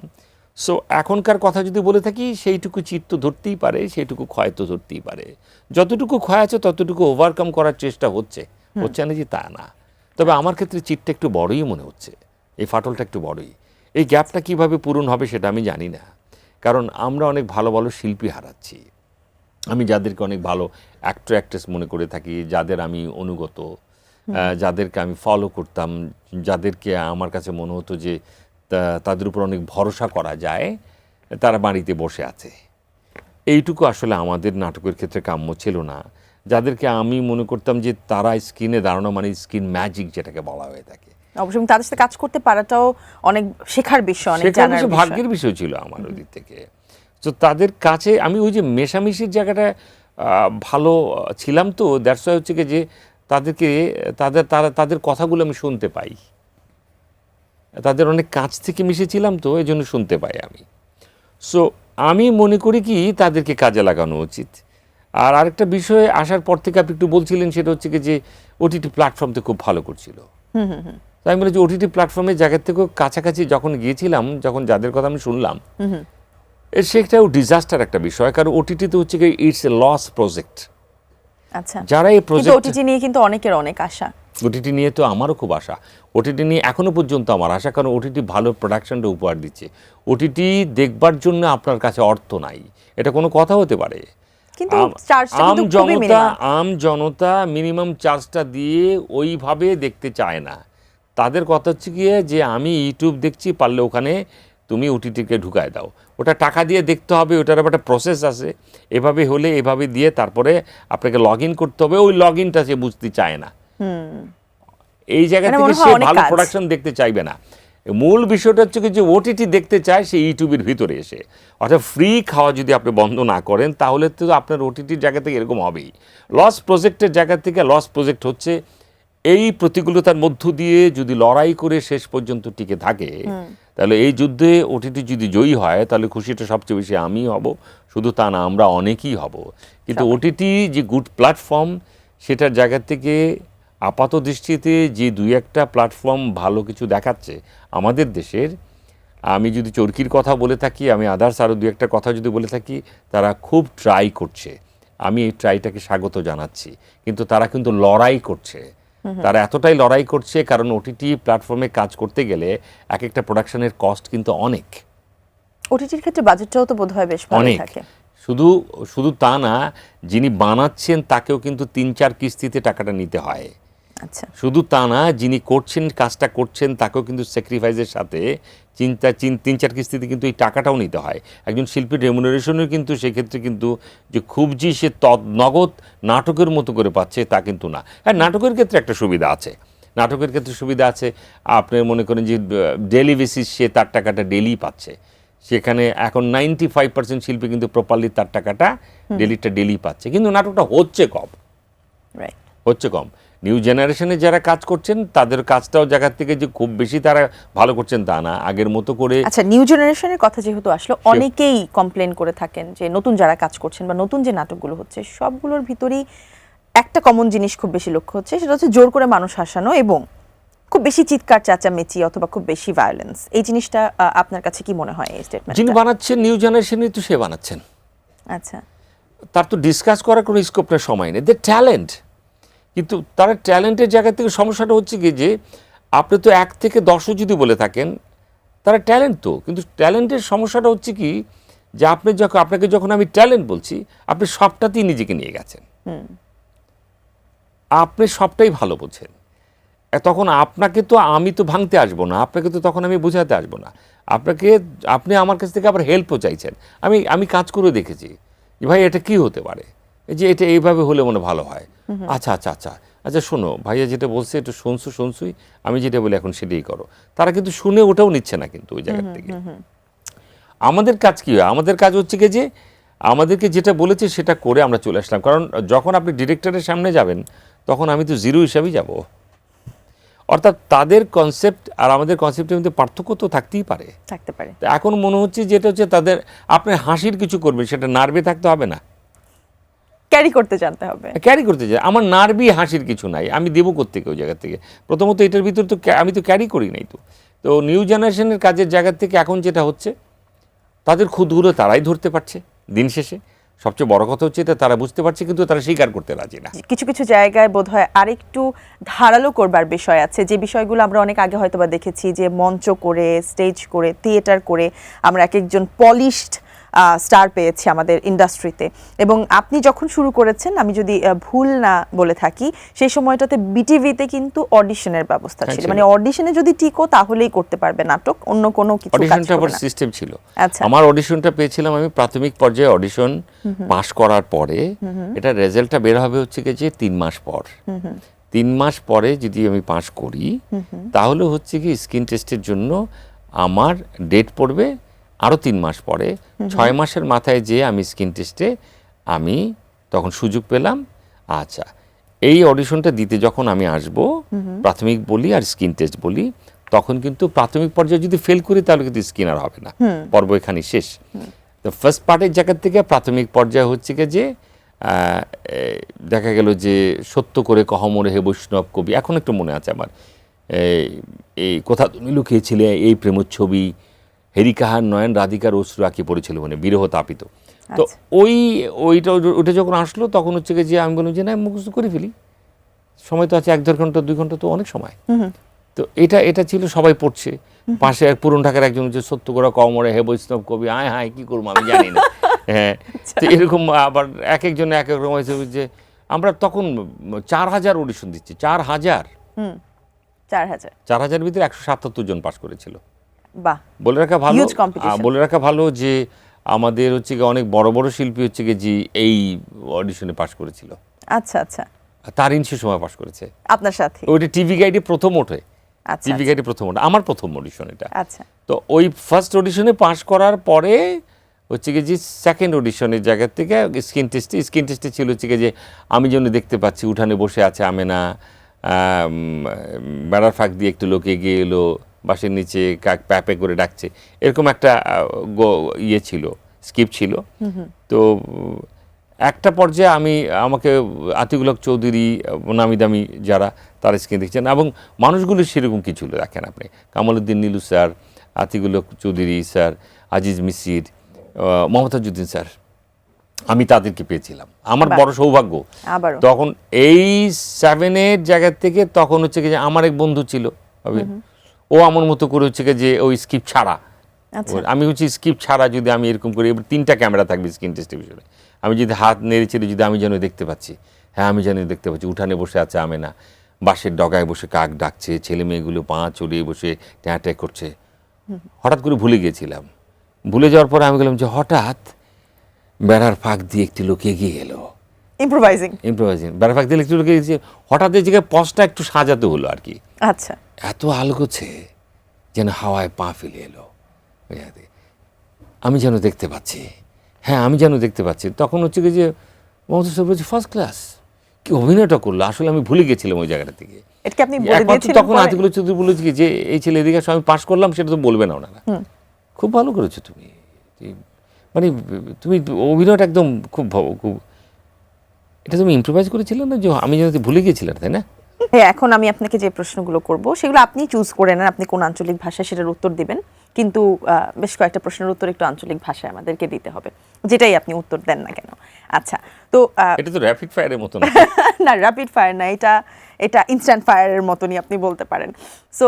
সো এখনকার কথা যদি বলে থাকি, সেইটুকু চিত্ত ধরতেই পারে, সেইটুকু ক্ষয় তো ধরতেই পারে। যতটুকু ক্ষয় আছে ততটুকু ওভারকাম করার চেষ্টা হচ্ছে না যে তা না। তবে আমার ক্ষেত্রে চিটটা একটু বড়ই মনে হচ্ছে, এই ফাটলটা একটু বড়ই। এই গ্যাপটা কিভাবে পূরণ হবে সেটা আমি জানি না, কারণ আমরা অনেক ভালো ভালো শিল্পী হারাচ্ছি। আমি যাদেরকে অনেক ভালো অ্যাক্টর অ্যাক্ট্রেস মনে করে থাকি, যাদের আমি অনুগত, যাদেরকে আমি ফলো করতাম, যাদেরকে আমার কাছে মনে হতো যে তাদের উপর অনেক ভরসা করা যায়, তারা বাড়িতে বসে আছে। এইটুকু আসলে আমাদের নাটকের ক্ষেত্রে কাম্য ছিল না। যাদেরকে আমি মনে করতাম যে তারা স্ক্রিনে দাঁড়ানো মানে স্ক্রিন ম্যাজিক যেটাকে বলা হয়ে থাকে, অবশ্যই তাদের সাথে কাজ করতে পারাটাও অনেক শেখার বিষয়, অনেক সেখানে জানার বিষয়। ভাগ্যের বিষয় ছিল আমার ওই দিক থেকে। তো তাদের কাছে আমি ওই যে মেশামেশির জায়গাটা ভালো ছিলাম, তো দ্যাটস ওয়াই হচ্ছে কি যে তাদেরকে তাদের কথাগুলো আমি শুনতে পাই, তাদের অনেক কাছ থেকে মিশেছিলাম, তো এই জন্য শুনতে পাই আমি। সো আমি মনে করি কি তাদেরকে কাজে লাগানো উচিত। আর আরেকটা বিষয়ে আসার পর থেকে আপনি একটু বলছিলেন, সেটা হচ্ছে কি যে ওটিটি প্ল্যাটফর্মতে খুব ভালো করছিল। তাই আমি বলি যে ওটিটি প্ল্যাটফর্মের জায়গার থেকেও কাছাকাছি যখন গিয়েছিলাম, যখন যাদের কথা আমি শুনলাম, সেটাও ডিজাস্টার একটা বিষয়। কারণ ওটিটিতে হচ্ছে কি ইটস এ লস প্রজেক্ট। আচ্ছা, যারা এই প্রজেক্ট, ওটিটি নিয়ে কিন্তু অনেকের অনেক আশা। ওটিটি নিয়ে তো আমারও খুব আশা, ওটিটি নিয়ে এখনো পর্যন্ত আমার আশা, কারণ ওটিটি ভালো প্রোডাকশনটা উপহার দিচ্ছে। ওটিটি দেখবার জন্য আপনার কাছে অর্থ নাই, এটা কোনো কথা হতে পারে, কিন্তু চার্জটা কিন্তু খুবই মিনিমাম। আম জনতা মিনিমাম চার্জটা দিয়ে ওইভাবে দেখতে চায় না। তাদের কথা হচ্ছে গিয়ে যে আমি ইউটিউব দেখছি, পারলে ওখানে তুমি ওটিটিকে ঢুকায় দাও, ওটা টাকা দিয়ে দেখতে হবে, ওটার একটা প্রসেস আছে, এভাবে হলে এভাবে দিয়ে তারপরে আপনাকে লগ ইন করতে হবে, ওই লগ ইনটা সে বুঝতে চায় না। এই জায়গা থেকে সে ভালো প্রোডাকশন দেখতে চাইবে না। মূল বিষয়টা হচ্ছে কি যে ওটিটি দেখতে চায় সে ইউটিউবের ভিতরে এসে। অর্থাৎ ফ্রি খাওয়া যদি আপনি বন্ধ না করেন, তাহলে তো আপনার ওটিটির জায়গা থেকে এরকম হবেই। লস প্রজেক্টের জায়গা থেকে লস প্রজেক্ট হচ্ছে এই প্রতিকূলতার মধ্য দিয়ে যদি লড়াই করে শেষ পর্যন্ত টিকে থাকে, তাহলে এই যুদ্ধে ওটিটি যদি জয়ী হয়, তাহলে খুশিটা সবচেয়ে বেশি আমি হব, শুধু তা না আমরা অনেকেই হব। কিন্তু ওটিটি যে গুড প্ল্যাটফর্ম, সেটার জায়গা থেকে আপাত দৃষ্টিতে যে দুই একটা প্ল্যাটফর্ম ভালো কিছু দেখাচ্ছে আমাদের দেশের, আমি যদি চরকির কথা বলে থাকি, আমি আদার্স আরও দু একটা কথা যদি বলে থাকি, তারা খুব ট্রাই করছে, আমি এই ট্রাইটাকে স্বাগত জানাচ্ছি। কিন্তু তারা কিন্তু লড়াই করছে, তারা এতটাই লড়াই করছে কারণ ওটিটি প্ল্যাটফর্মে কাজ করতে গেলে এক একটা প্রোডাকশনের কস্ট কিন্তু অনেক। ওটিটির ক্ষেত্রে বাজেটটাও তো বোধহয় বেশ ভালো থাকে। শুধু তা না, যিনি বানাচ্ছেন তাকেও কিন্তু 3-4 কিস্তিতে টাকাটা নিতে হয়। আচ্ছা, শুধু তা না, যিনি করছেন, কাজটা করছেন, তাকেও কিন্তু স্যাক্রিফাইসের সাথে 3-4 কিস্তিতে কিন্তু এই টাকাটাও নিতে হয়। একজন শিল্পীর রেমুনারেশনও কিন্তু সেক্ষেত্রে কিন্তু যে খুব যে সে নগদ নাটকের মতো করে পাচ্ছে তা কিন্তু না। হ্যাঁ, নাটকের ক্ষেত্রে একটা সুবিধা আছে, নাটকের ক্ষেত্রে সুবিধা আছে, আপনি মনে করেন যে ডেলি বেসিস সে তার টাকাটা ডেলি পাচ্ছে। সেখানে এখন 95% শিল্পী কিন্তু প্রপারলি তার টাকাটা ডেলি পাচ্ছে, কিন্তু নাটকটা হচ্ছে কম। নিউ জেনারেশনে যারা কাজ করছেন তাদের কাজটাও জায়গার থেকে যে খুব বেশি তারা ভালো করছেন তা না, আগের মতো করে। আচ্ছা, নিউ জেনারেশনের কথা যেহেতু আসলো, অনেকেই কমপ্লেন করে থাকেন যে নতুন যারা কাজ করছেন বা নতুন যে নাটকগুলো হচ্ছে, সবগুলোর ভিতরেই একটা কমন জিনিস খুব বেশি লক্ষ্য হচ্ছে, সেটা হচ্ছে জোর করে মানুষ হাসানো এবং খুব বেশি চিৎকার চেঁচামেচি অথবা খুব বেশি ভায়োলেন্স, এই জিনিসটা আপনার কাছে কি মনে হয় এই স্টেটমেন্ট? যিনি বানাচ্ছেন নিউ জেনারেশনই তো সে বানাচ্ছেন, আচ্ছা, তার তো ডিসকাস করার কোনো স্কোপ নেই, সময় নেই, দে ট্যালেন্ট। কিন্তু তারা ট্যালেন্টের জায়গা থেকে সমস্যাটা হচ্ছে কি যে আপনি তো 1 থেকে 10ও যদি বলে থাকেন তারা ট্যালেন্ট তো, কিন্তু ট্যালেন্টের সমস্যাটা হচ্ছে কি যে আপনাকে যখন আমি ট্যালেন্ট বলছি আপনি সবটাতেই নিজেকে নিয়ে গেছেন, আপনি সবটাই ভালো বোঝেন, তখন আপনাকে তো আমি তো ভাঙতে আসবো না, আপনাকে তো তখন আমি বোঝাতে আসবো না, আপনি আমার কাছ থেকে আবার হেল্পও চাইছেন। আমি কাজ করে দেখেছি যে ভাই এটা কি হতে পারে, যে এটা এইভাবে হলে মনে ভালো হয়, আচ্ছা আচ্ছা আচ্ছা আচ্ছা শোনো ভাইয়া যেটা বলছে একটু শুনছুই, আমি যেটা বলি এখন সেটাই করো। তারা কিন্তু শুনে ওটাও নিচ্ছে না কিন্তু ওই জায়গা থেকে। আমাদের কাজ কি হয়? আমাদের কাজ হচ্ছে কি যে আমাদেরকে যেটা বলেছে সেটা করে আমরা চলে আসলাম, কারণ যখন আপনি ডিরেক্টরের সামনে যাবেন তখন আমি তো জিরো হিসাবেই যাব। অর্থাৎ তাদের কনসেপ্ট আর আমাদের কনসেপ্টের মধ্যে পার্থক্য তো থাকতেই পারে। তো এখন মনে হচ্ছে যেটা হচ্ছে তাদের আপনি হাসির কিছু করবেন সেটা নার্ভে থাকতে হবে না, ক্যারি করতে জানতে হবে। ক্যারি করতে চাই, আমার নার্ভই হাসির কিছু নাই, আমি দেবো কোত্থেকে ওই জায়গা থেকে? প্রথমত এটার ভিতর তো আমি তো ক্যারি করি নাই। তো নিউ জেনারেশনের কাজের জায়গা থেকে এখন যেটা হচ্ছে তাদের খুদগুলো তারাই ধরতে পারছে। দিন শেষে সবচেয়ে বড় কথা হচ্ছে এটা তারা বুঝতে পারছে, কিন্তু তারা স্বীকার করতে রাজি না। কিছু কিছু জায়গায় বোধহয় আরেকটু ধারালো করবার বিষয় আছে, যে বিষয়গুলো আমরা অনেক আগে হয়তোবা দেখেছি যে মঞ্চ করে, স্টেজ করে, থিয়েটার করে আমরা এক একজন পলিশড স্টার পেয়েছি আমাদের ইন্ডাস্ট্রিতে। এবং আপনি যখন শুরু করেছেন, আমি যদি ভুল না বলে থাকি, সেই সময়টাতে বিটিভিতে কিন্তু অডিশনের ব্যবস্থা ছিল, মানে অডিশনে যদি টিকো তাহলেই করতে পারবে নাটক, অন্য কোনো কিছু কাজ অডিশনটা আবার করবে না। সিস্টেম ছিল। আচ্ছা, আমার অডিশনটা পেয়েছিলাম আমি প্রাথমিক পর্যায়ে অডিশন পাস করার পরে, এটা রেজাল্টটা বের হবে হচ্ছে কি যে 3 মাস পর। 3 মাস পরে যদি আমি পাস করি তাহলে হচ্ছে কি স্কিন টেস্টের জন্য আমার ডেট পড়বে আরও 3 মাস পরে। 6 মাসের মাথায় যেয়ে আমি স্কিন টেস্টে আমি তখন সুযোগ পেলাম। আচ্ছা, এই অডিশনটা দিতে যখন আমি আসব, প্রাথমিক বলি আর স্কিন টেস্ট বলি, তখন কিন্তু প্রাথমিক পর্যায়ে যদি ফেল করি তাহলে কিন্তু স্কিন আর হবে না, পর্ব এখানে শেষ। তো ফার্স্ট পার্টের জায়গা থেকে প্রাথমিক পর্যায়ে হচ্ছে কি যে দেখা গেল যে সত্য করে কহ মোরে হে বৈষ্ণব কবি, এখন একটু মনে আছে আমার, এই কোথা তুমি লুকিয়েছিলে, এই প্রেমোচ্ছবি, হেরিকাহার নয়ন রাধিকার অশ্রু আঁকি পড়েছিল, মানে বিরহ তাপিত। তো ওইটা যখন আসলো তখন হচ্ছে কি যে আমি বললাম যে না মুখস্থ করে ফেলি, সময় তো আছে 1-1.5 ঘন্টা 2 ঘন্টা, তো অনেক সময়। তো এটা ছিল, সবাই পড়ছে, পাশে পুরন ঢাকার একজন হচ্ছে সত্য করে কমরে হে বৈষ্ণব কবি, আয় হায় কি করবো আমি জানি না। হ্যাঁ, তো এরকম আবার এক একজনে এক এক রকম হয়েছে যে আমরা তখন 4000 অডিশন দিচ্ছি, 4000 ভিতরে 177 জন পাস করেছিল। বাহ, বলে রাখা ভালো যে আমাদের হচ্ছে কি অনেক বড় বড় শিল্পী হচ্ছে কি যে এই অডিশনে পাস করেছিল। আচ্ছা আচ্ছা, তারিন সে সময় পাস করেছে আপনার সাথে। ওইটা টিভি গাইডে প্রথম ওঠে, আচ্ছা, টিভি গাইডে প্রথম ওঠে, আমার প্রথম অডিশন এটা। আচ্ছা, তো ওই ফার্স্ট অডিশনে পাস করার পরে হচ্ছে কি যে সেকেন্ড অডিশনের জায়গা থেকে স্কিন টেস্টে ছিল হচ্ছে কি যে আমি যেন দেখতে পাচ্ছি উঠানে বসে আছে আমেনা, বেড়ার ফাঁক দিয়ে একটু লোক এগিয়ে এলো, বাসের নিচে কাক প্যাপে করে ডাকছে, এরকম একটা ইয়ে ছিল, স্কিপ ছিল। তো একটা পর্যায়ে আমাকে আতিকুল হক চৌধুরী, নামি দামি যারা, তারা স্ক্রিন দেখছেন, এবং মানুষগুলো সেরকম কিছু দেখেন আপনি, Kamaluddin Nilu sir, Atikul Haque Chowdhury sir, Aziz Misir, Momtazuddin sir, আমি তাদেরকে পেয়েছিলাম। আমার বড় সৌভাগ্য। তখন এই 7-এর জায়গা থেকে তখন হচ্ছে কি যে আমার এক বন্ধু ছিল, ও আমার মতো করে হচ্ছে কি যে ওই স্কিপ ছাড়া, আমি হচ্ছে স্কিপ ছাড়া যদি আমি এরকম করি, এবার 3টা ক্যামেরা থাকবে স্ক্রিন টেলিভিশনে, আমি যদি হাত নেড়েছিল যদি আমি যেন দেখতে পাচ্ছি, হ্যাঁ আমি যেন দেখতে পাচ্ছি উঠানে বসে আছে আমেনা, বাঁশের ডগায় বসে কাক ডাকছে, ছেলে মেয়েগুলো পা চড়িয়ে বসে ট্যাঁ করছে। হঠাৎ করে ভুলে গিয়েছিলাম, ভুলে যাওয়ার পরে আমি বললাম যে হঠাৎ বেড়ার ফাঁক দিয়ে একটি লোক এগিয়ে এলো, ইম্প্রোভাইজিং বেড়ার ফাঁক দিয়ে একটু লোক এগিয়ে, হঠাৎ এই জায়গায় পজটা একটু সাজাতে হলো আর কি। আচ্ছা, এত আলগোছে যেন হাওয়ায় পা ফেলে এলো, আমি যেন দেখতে পাচ্ছি, হ্যাঁ আমি যেন দেখতে পাচ্ছি। তখন হচ্ছে কি যে মমতা স্যার বলছে ফার্স্ট ক্লাস, কি অভিনয়টা করলো, আসলে আমি ভুলে গেছিলাম ওই জায়গাটা থেকে। তখন আতিকুল চৌধুরী বলেছে কি যে এই ছেলে এদিকে আমি পাস করলাম, সেটা তো বলবে না ওনারা, খুব ভালো করেছো তুমি, মানে তুমি অভিনয়টা একদম খুব এটা তুমি ইম্প্রোভাইজ করেছিলে না, যে আমি যেন ভুলে গিয়েছিলাম, তাই না? হ্যাঁ, এখন আমি আপনাকে যে প্রশ্নগুলো করব সেগুলো আপনি চুজ করে নেন, আপনি কোন আঞ্চলিক ভাষায় সেটার উত্তর দিবেন। কিন্তু বেশ কয়েকটা প্রশ্নের উত্তর একটু আঞ্চলিক ভাষায় আমাদেরকে দিতে হবে, যেটাই আপনি উত্তর দেন না কেন। আচ্ছা, তো এটা তো র্যাপিড ফায়ারের মতো না। না, র্যাপিড ফায়ার না, এটা ইনস্ট্যান্ট ফায়ারের মতনই আপনি বলতে পারেন। সো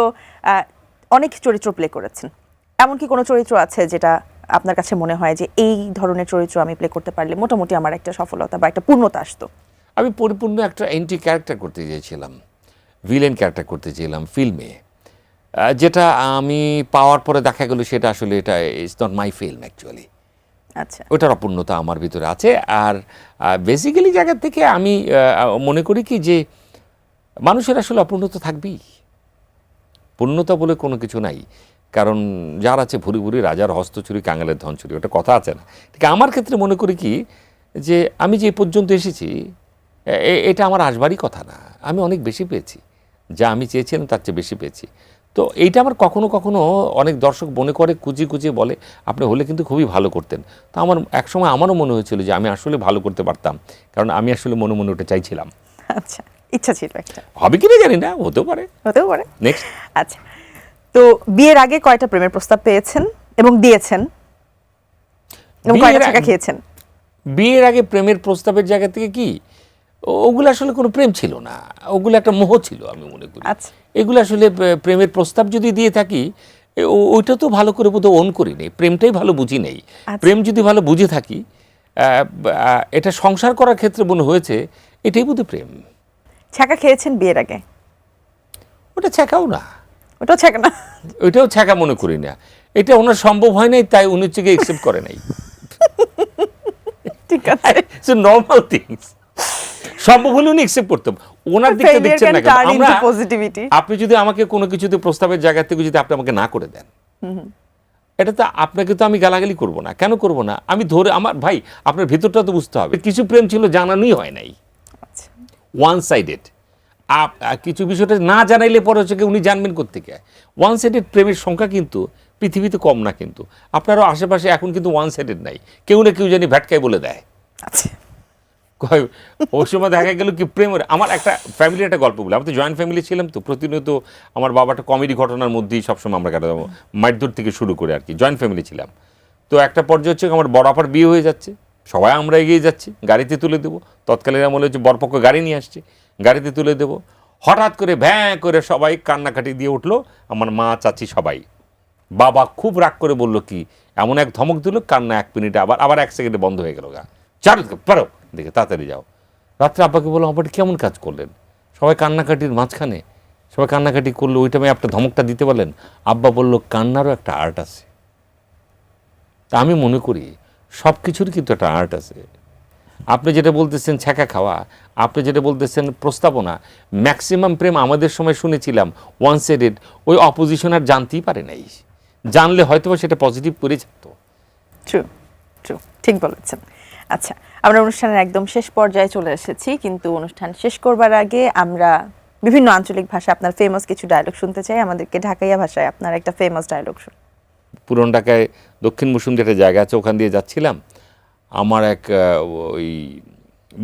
অনেক চরিত্র প্লে করেছেন, এমন কি কোনো চরিত্র আছে যেটা আপনার কাছে মনে হয় যে এই ধরনের চরিত্র আমি প্লে করতে পারলে মোটামুটি আমার একটা সফলতা বা একটা পূর্ণতা আসতো? আমি পরিপূর্ণ একটা এন্টি ক্যারেক্টার করতে চেয়েছিলাম, ভিলেন ক্যারেক্টার করতে চেয়েছিলাম ফিল্মে, যেটা আমি পাওয়ার পরে দেখা গেল সেটা আসলে এটা is not my film actually. আচ্ছা, ওটার অপূর্ণতা আমার ভিতরে আছে। আর বেসিক্যালি জায়গা থেকে আমি মনে করি কি যে মানুষের আসলে অপূর্ণতা থাকবেই, পূর্ণতা বলে কোনো কিছু নাই। কারণ যার আছে ভুরি ভুরি রাজার হস্ত চুরি কাঙালের ধন চুরি, ওটা কথা আছে না। ঠিক আমার ক্ষেত্রে মনে করি কি যে আমি যে পর্যন্ত এসেছি এটা আমার আসবারই কথা না, আমি অনেক বেশি পেয়েছি, যা আমি চেয়েছিলাম তার চেয়ে বেশি পেয়েছি। তো এইটা আমার কখনো কখনো অনেক দর্শক মনে করে কুচিয়ে কুচিয়ে বলে আপনি হলে কিন্তু খুবই ভালো করতেন। তো আমার একসময় আমারও মনে হয়েছিল যে আমি আসলে ভালো করতে পারতাম, কারণ আমি আসলে মনে মনে ওটা চাইছিলাম। আচ্ছা, ইচ্ছা ছিল একটা। হবে কিনা জানি না, হতেও পারে। হতেও পারে। নেক্সট। আচ্ছা, তো বিয়ের আগে কয়টা প্রেমের প্রস্তাব পেয়েছেন এবং দিয়েছেন, এবং কয়টা টাকা খেয়েছেন? বিয়ের আগে প্রেমের প্রস্তাবের জায়গা থেকে কি ওগুলো আসলে কোনো প্রেম ছিল না, ওগুলো একটা মোহ ছিল আমি মনে করি। আচ্ছা, এগুলো আসলে প্রেমের প্রস্তাব যদি দিয়ে থাকি ওইটা তো ভালো করে বোধহয় অন করি নেই, প্রেমটাই ভালো বুঝি নেই। প্রেম যদি ভালো বুঝে থাকি এটা সংসার করার ক্ষেত্রে মনে হয়েছে এটাই বোধহয় প্রেম। ছাকা খেয়েছেন বিয়ের আগে? ওটা ছ্যাঁকাও না, ওটাও ছাকা না? ওইটাও ছ্যাঁকা মনে করি না। এটা ওনার সম্ভব হয় নাই, তাই উনি হচ্ছে একসেপ্ট করে নাই। ঠিক আছে, ইটস নর্মাল থিংস। সম্ভব হলে উনি একসেপ্ট করতাম। ওনার দিকটা দেখছেন না কেন? আমরা পজিটিভিটি। আপনি যদি আমাকে কোনো কিছুতে প্রস্তাবের জায়গা থেকে যদি আপনি আমাকে না করে দেন, এটা তো আপনাকে তো আমি গালাগালি করব না, কেন করব না? আমি ধরে আমার ভাই আপনার ভিতরটা তো বুঝতে হবে। কিছু প্রেম ছিল জানানোই হয় নাই, আচ্ছা, ওয়ান সাইডেড। কিছু বিষয়টা না জানাইলে পরে হচ্ছে উনি জানবেন কোত্থেকে। ওয়ান সাইডেড প্রেমের সংখ্যা কিন্তু পৃথিবীতে কম না, কিন্তু আপনারও আশেপাশে এখন কিন্তু ওয়ান সাইডেড নাই, কেউ না কেউ জানি ভ্যাটকায় বলে দেয়। আচ্ছা, ওই সময় দেখা গেল কি প্রেমের আমার একটা ফ্যামিলির একটা গল্প বলে, আমি তো জয়েন্ট ফ্যামিলি ছিলাম, তো প্রতিনিয়ত আমার বাবাটা কমেডি ঘটনার মধ্যেই সবসময় আমরা কাটাতাম, মারধর থেকে শুরু করে আর কি, জয়েন্ট ফ্যামিলি ছিলাম। তো একটা পর্যায়ে হচ্ছে আমার বড় আপার বিয়ে হয়ে যাচ্ছে, সবাই আমরা এগিয়ে যাচ্ছি, গাড়িতে তুলে দেবো, তৎকালীন আমলে হচ্ছে বরপক্ষ গাড়ি নিয়ে আসছে, গাড়িতে তুলে দেবো, হঠাৎ করে ভ্যাঁ করে সবাই কান্নাকাটি দিয়ে উঠলো, আমার মা চাচি সবাই। বাবা খুব রাগ করে বললো কি, এমন এক ধমক দিল, কান্না 1 মিনিটে আবার 1 সেকেন্ডে বন্ধ হয়ে গেল। চার পারো দেখে তাড়াতাড়ি যাও। রাত্রে আব্বাকে বললাম আব্বা কেমন কাজ করলেন, সবাই কান্নাকাটির মাঝখানে সবাই কান্নাকাটি করলো, ওই টাইমে একটা ধমকটা দিতে পারলেন। আব্বা বলল কান্নারও একটা আর্ট আছে। তা আমি মনে করি সব কিছুর কিন্তু একটা আর্ট আছে। আপনি যেটা বলতেছেন ছ্যাঁকা খাওয়া, আপনি যেটা বলতেছেন প্রস্তাবনা, ম্যাক্সিমাম প্রেম আমাদের সময় শুনেছিলাম ওয়ান সাইডেড, ওই অপোজিশন আর জানতেই পারে নাই, জানলে হয়তো সেটা পজিটিভ করে যেত। ট্রু, ট্রু, ঠিক বলেছেন। আচ্ছা, আমরা অনুষ্ঠানের একদম শেষ পর্যায়ে চলে এসেছি, কিন্তু অনুষ্ঠান শেষ করবার আগে আমরা বিভিন্ন আঞ্চলিক ভাষা আপনার ফেমাস কিছু ডায়লগ শুনতে চাই। আমাদেরকে ঢাকাইয়া ভাষায় আপনার একটা ফেমাস ডায়লগ শুন। পুরন ঢাকায় দক্ষিণ মৌসুমী একটা জায়গা আছে, ওখান দিয়ে যাচ্ছিলাম, আমার এক ওই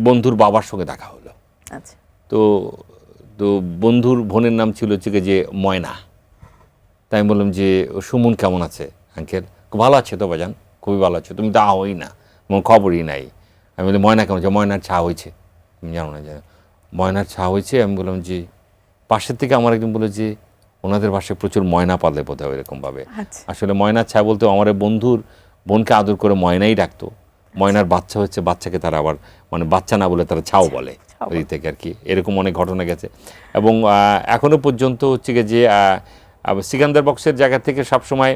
বন্ধুর বাবার সঙ্গে দেখা হলো। আচ্ছা, তো তো বন্ধুর বোনের নাম ছিল হচ্ছে যে ময়না। তাই আমি বললাম যে সুমন কেমন আছে আঙ্কেল? ভালো আছে তো বাজান, খুবই ভালো আছে, তুমি তো আহই না, আমার খবরই নাই। আমি বলি ময়না কেমন আছে? ময়নার ছা হয়েছে। তুমি জানো না যে ময়নার ছা হয়েছে? আমি বললাম যে পাশের থেকে আমার একজন বলে যে ওনাদের বাসায় প্রচুর ময়না পালে বোধ হয় এরকমভাবে। আচ্ছা, আসলে ময়নার ছা বলতে আমার বন্ধুর বোনকে আদর করে ময়নাই ডাকতো, ময়নার বাচ্চা হচ্ছে, বাচ্চাকে তারা আবার মানে বাচ্চা না বলে তারা ছাও বলে, ওই থেকে আর কি। এরকম অনেক ঘটনা গেছে। এবং এখনও পর্যন্ত হচ্ছে যে সিকান্দার বক্সের জায়গা থেকে সবসময়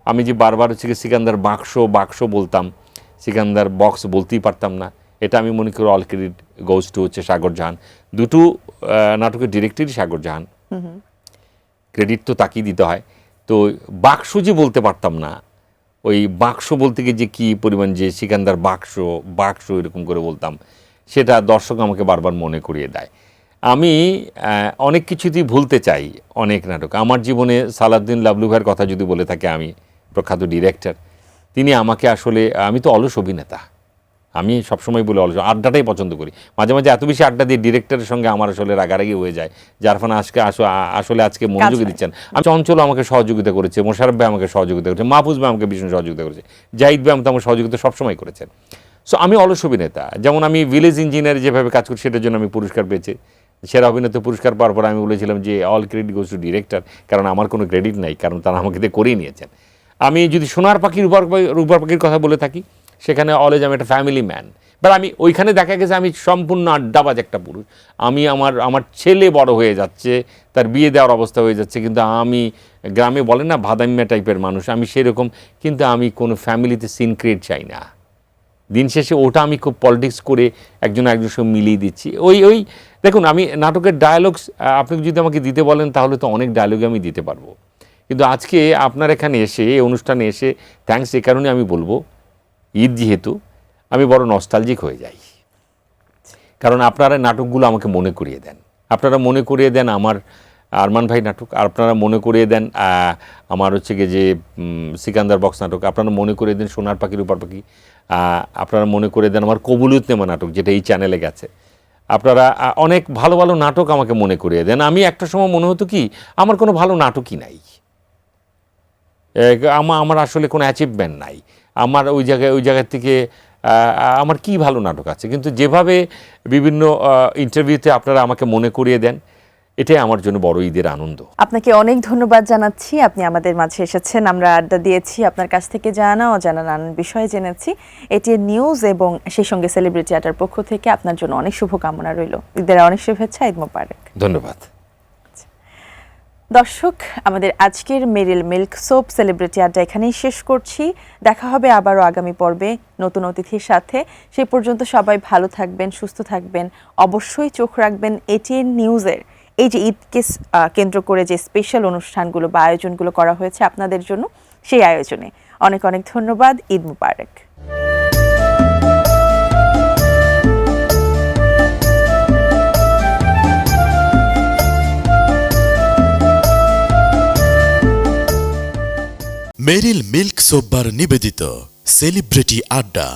আমি যে বারবার হচ্ছে সিকান্দার বাক্স বলতাম, সিকান্দার বক্স বলতেই পারতাম না। এটা আমি মনে করি অল ক্রেডিট গোজ টু হচ্ছে সাগর জাহান। দুটো নাটকের ডিরেক্টরই সাগর জাহান, ক্রেডিট তো তাকেই দিতে হয়। তো বাক্স যে বলতে পারতাম না, ওই বাক্স বলতে গিয়ে যে কী পরিমাণ যে সিকান্দার বাক্স এরকম করে বলতাম, সেটা দর্শক আমাকে বারবার মনে করিয়ে দেয়। আমি অনেক কিছুতেই ভুলতে চাই, অনেক নাটক আমার জীবনে। সালাউদ্দিন লাবলু ভাইয়ের কথা যদি বলে থাকে, আমি প্রখ্যাত ডিরেক্টর, তিনি আমাকে আসলে, আমি তো অলস অভিনেতা, আমি সবসময় বলে আড্ডাটাই পছন্দ করি। মাঝে মাঝে এত বেশি আড্ডা দিয়ে ডিরেক্টরের সঙ্গে আমার আসলে রাগারাগি হয়ে যায়, যার ফলে আসলে আজকে মনোযোগী দিচ্ছেন। আমি চঞ্চল আমাকে সহযোগিতা করেছে, মোশাররফ ভাই আমাকে সহযোগিতা করেছে, মাহফুজ ভাই আমাকে ভীষণ সহযোগিতা করেছে, জাহিদ ভাই আমাকে সহযোগিতা সবসময় করেছেন। সো আমি অলস অভিনেতা, যেমন আমি ভিলেজ ইঞ্জিনিয়ার যেভাবে কাজ করি সেটার জন্য আমি পুরস্কার পেয়েছি। সেরা অভিনেতা পুরস্কার পাওয়ার পর আমি বলেছিলাম যে all credit goes to director, কারণ আমার কোনো ক্রেডিট নাই, কারণ তারা আমাকে দিয়ে করেই নিয়েছেন। আমি যদি সোনার পাখির রূপার পাখির কথা বলে থাকি, সেখানে অলওয়েজ আমি একটা ফ্যামিলি ম্যান, বাট আমি ওইখানে দেখা গেছে আমি সম্পূর্ণ আড্ডাবাজ একটা পুরুষ। আমি আমার ছেলে বড় হয়ে যাচ্ছে, তার বিয়ে দেওয়ার অবস্থা হয়ে যাচ্ছে, কিন্তু আমি গ্রামে বলে না ভাদাইম্যা টাইপের মানুষ, আমি সেরকম, কিন্তু আমি কোনো ফ্যামিলিতে সিন ক্রিয়েট চাই না। দিন শেষে ওটা আমি খুব পলিটিক্স করে একজনের সঙ্গে মিলিয়ে দিচ্ছি। ওই দেখুন, আমি নাটকের ডায়ালগস আপনি যদি আমাকে দিতে বলেন তাহলে তো অনেক ডায়ালগে আমি দিতে পারবো, কিন্তু আজকে আপনার এখানে এসে এই অনুষ্ঠানে এসে থ্যাঙ্কস এই কারণে আমি বলবো, ঈদ যেহেতু আমি বড় নস্টালজিক হয়ে যাই, কারণ আপনারা নাটকগুলো আমাকে মনে করিয়ে দেন। আপনারা মনে করিয়ে দেন আমার আরমান ভাই নাটক, আর আপনারা মনে করিয়ে দেন আমার হচ্ছে গিয়ে যে সিকান্দার বক্স নাটক, আপনারা মনে করিয়ে দেন সোনার পাখি রূপার পাখি, আপনারা মনে করে দেন আমার কবুলুতনেমা নাটক যেটা এই চ্যানেলে গেছে। আপনারা অনেক ভালো ভালো নাটক আমাকে মনে করিয়ে দেন। আমি একটা সময় মনে হতো কি আমার কোনো ভালো নাটকই নাই, আমার আসলে কোনো অ্যাচিভমেন্ট নাই, আমার ওই জায়গার থেকে আমার কি ভালো নাটক আছে। কিন্তু যেভাবে বিভিন্ন ইন্টারভিউতে আপনারা আমাকে মনে করিয়ে দেন, এটাই আমার জন্য বড় ঈদের আনন্দ। আপনাকে অনেক ধন্যবাদ জানাচ্ছি, আপনি আমাদের মাঝে এসেছেন, আমরা আড্ডা দিয়েছি, আপনার কাছ থেকে জানা অজানা নানান বিষয়ে জেনেছি। এটি নিউজ এবং সেই সঙ্গে সেলিব্রিটি আড্ডার পক্ষ থেকে আপনার জন্য অনেক শুভকামনা রইল। ঈদের অনেক শুভেচ্ছা, ঈদ মোবারক। ধন্যবাদ। দর্শক, আমাদের আজকের মেরিল মিল্ক সোপ সেলিব্রিটি আড্ডা এখানেই শেষ করছি। দেখা হবে আবারও আগামী পর্বে নতুন অতিথির সাথে। সেই পর্যন্ত সবাই ভালো থাকবেন, সুস্থ থাকবেন। অবশ্যই চোখ রাখবেন এটিএন নিউজের এই যে ঈদকে কেন্দ্র করে যে স্পেশাল অনুষ্ঠানগুলো বা আয়োজনগুলো করা হয়েছে আপনাদের জন্য, সেই আয়োজনে অনেক অনেক ধন্যবাদ। ঈদ মুবারক। মেরিল মিল্ক সোপ বার নিবেদিত সেলিব্রিটি আড্ডা।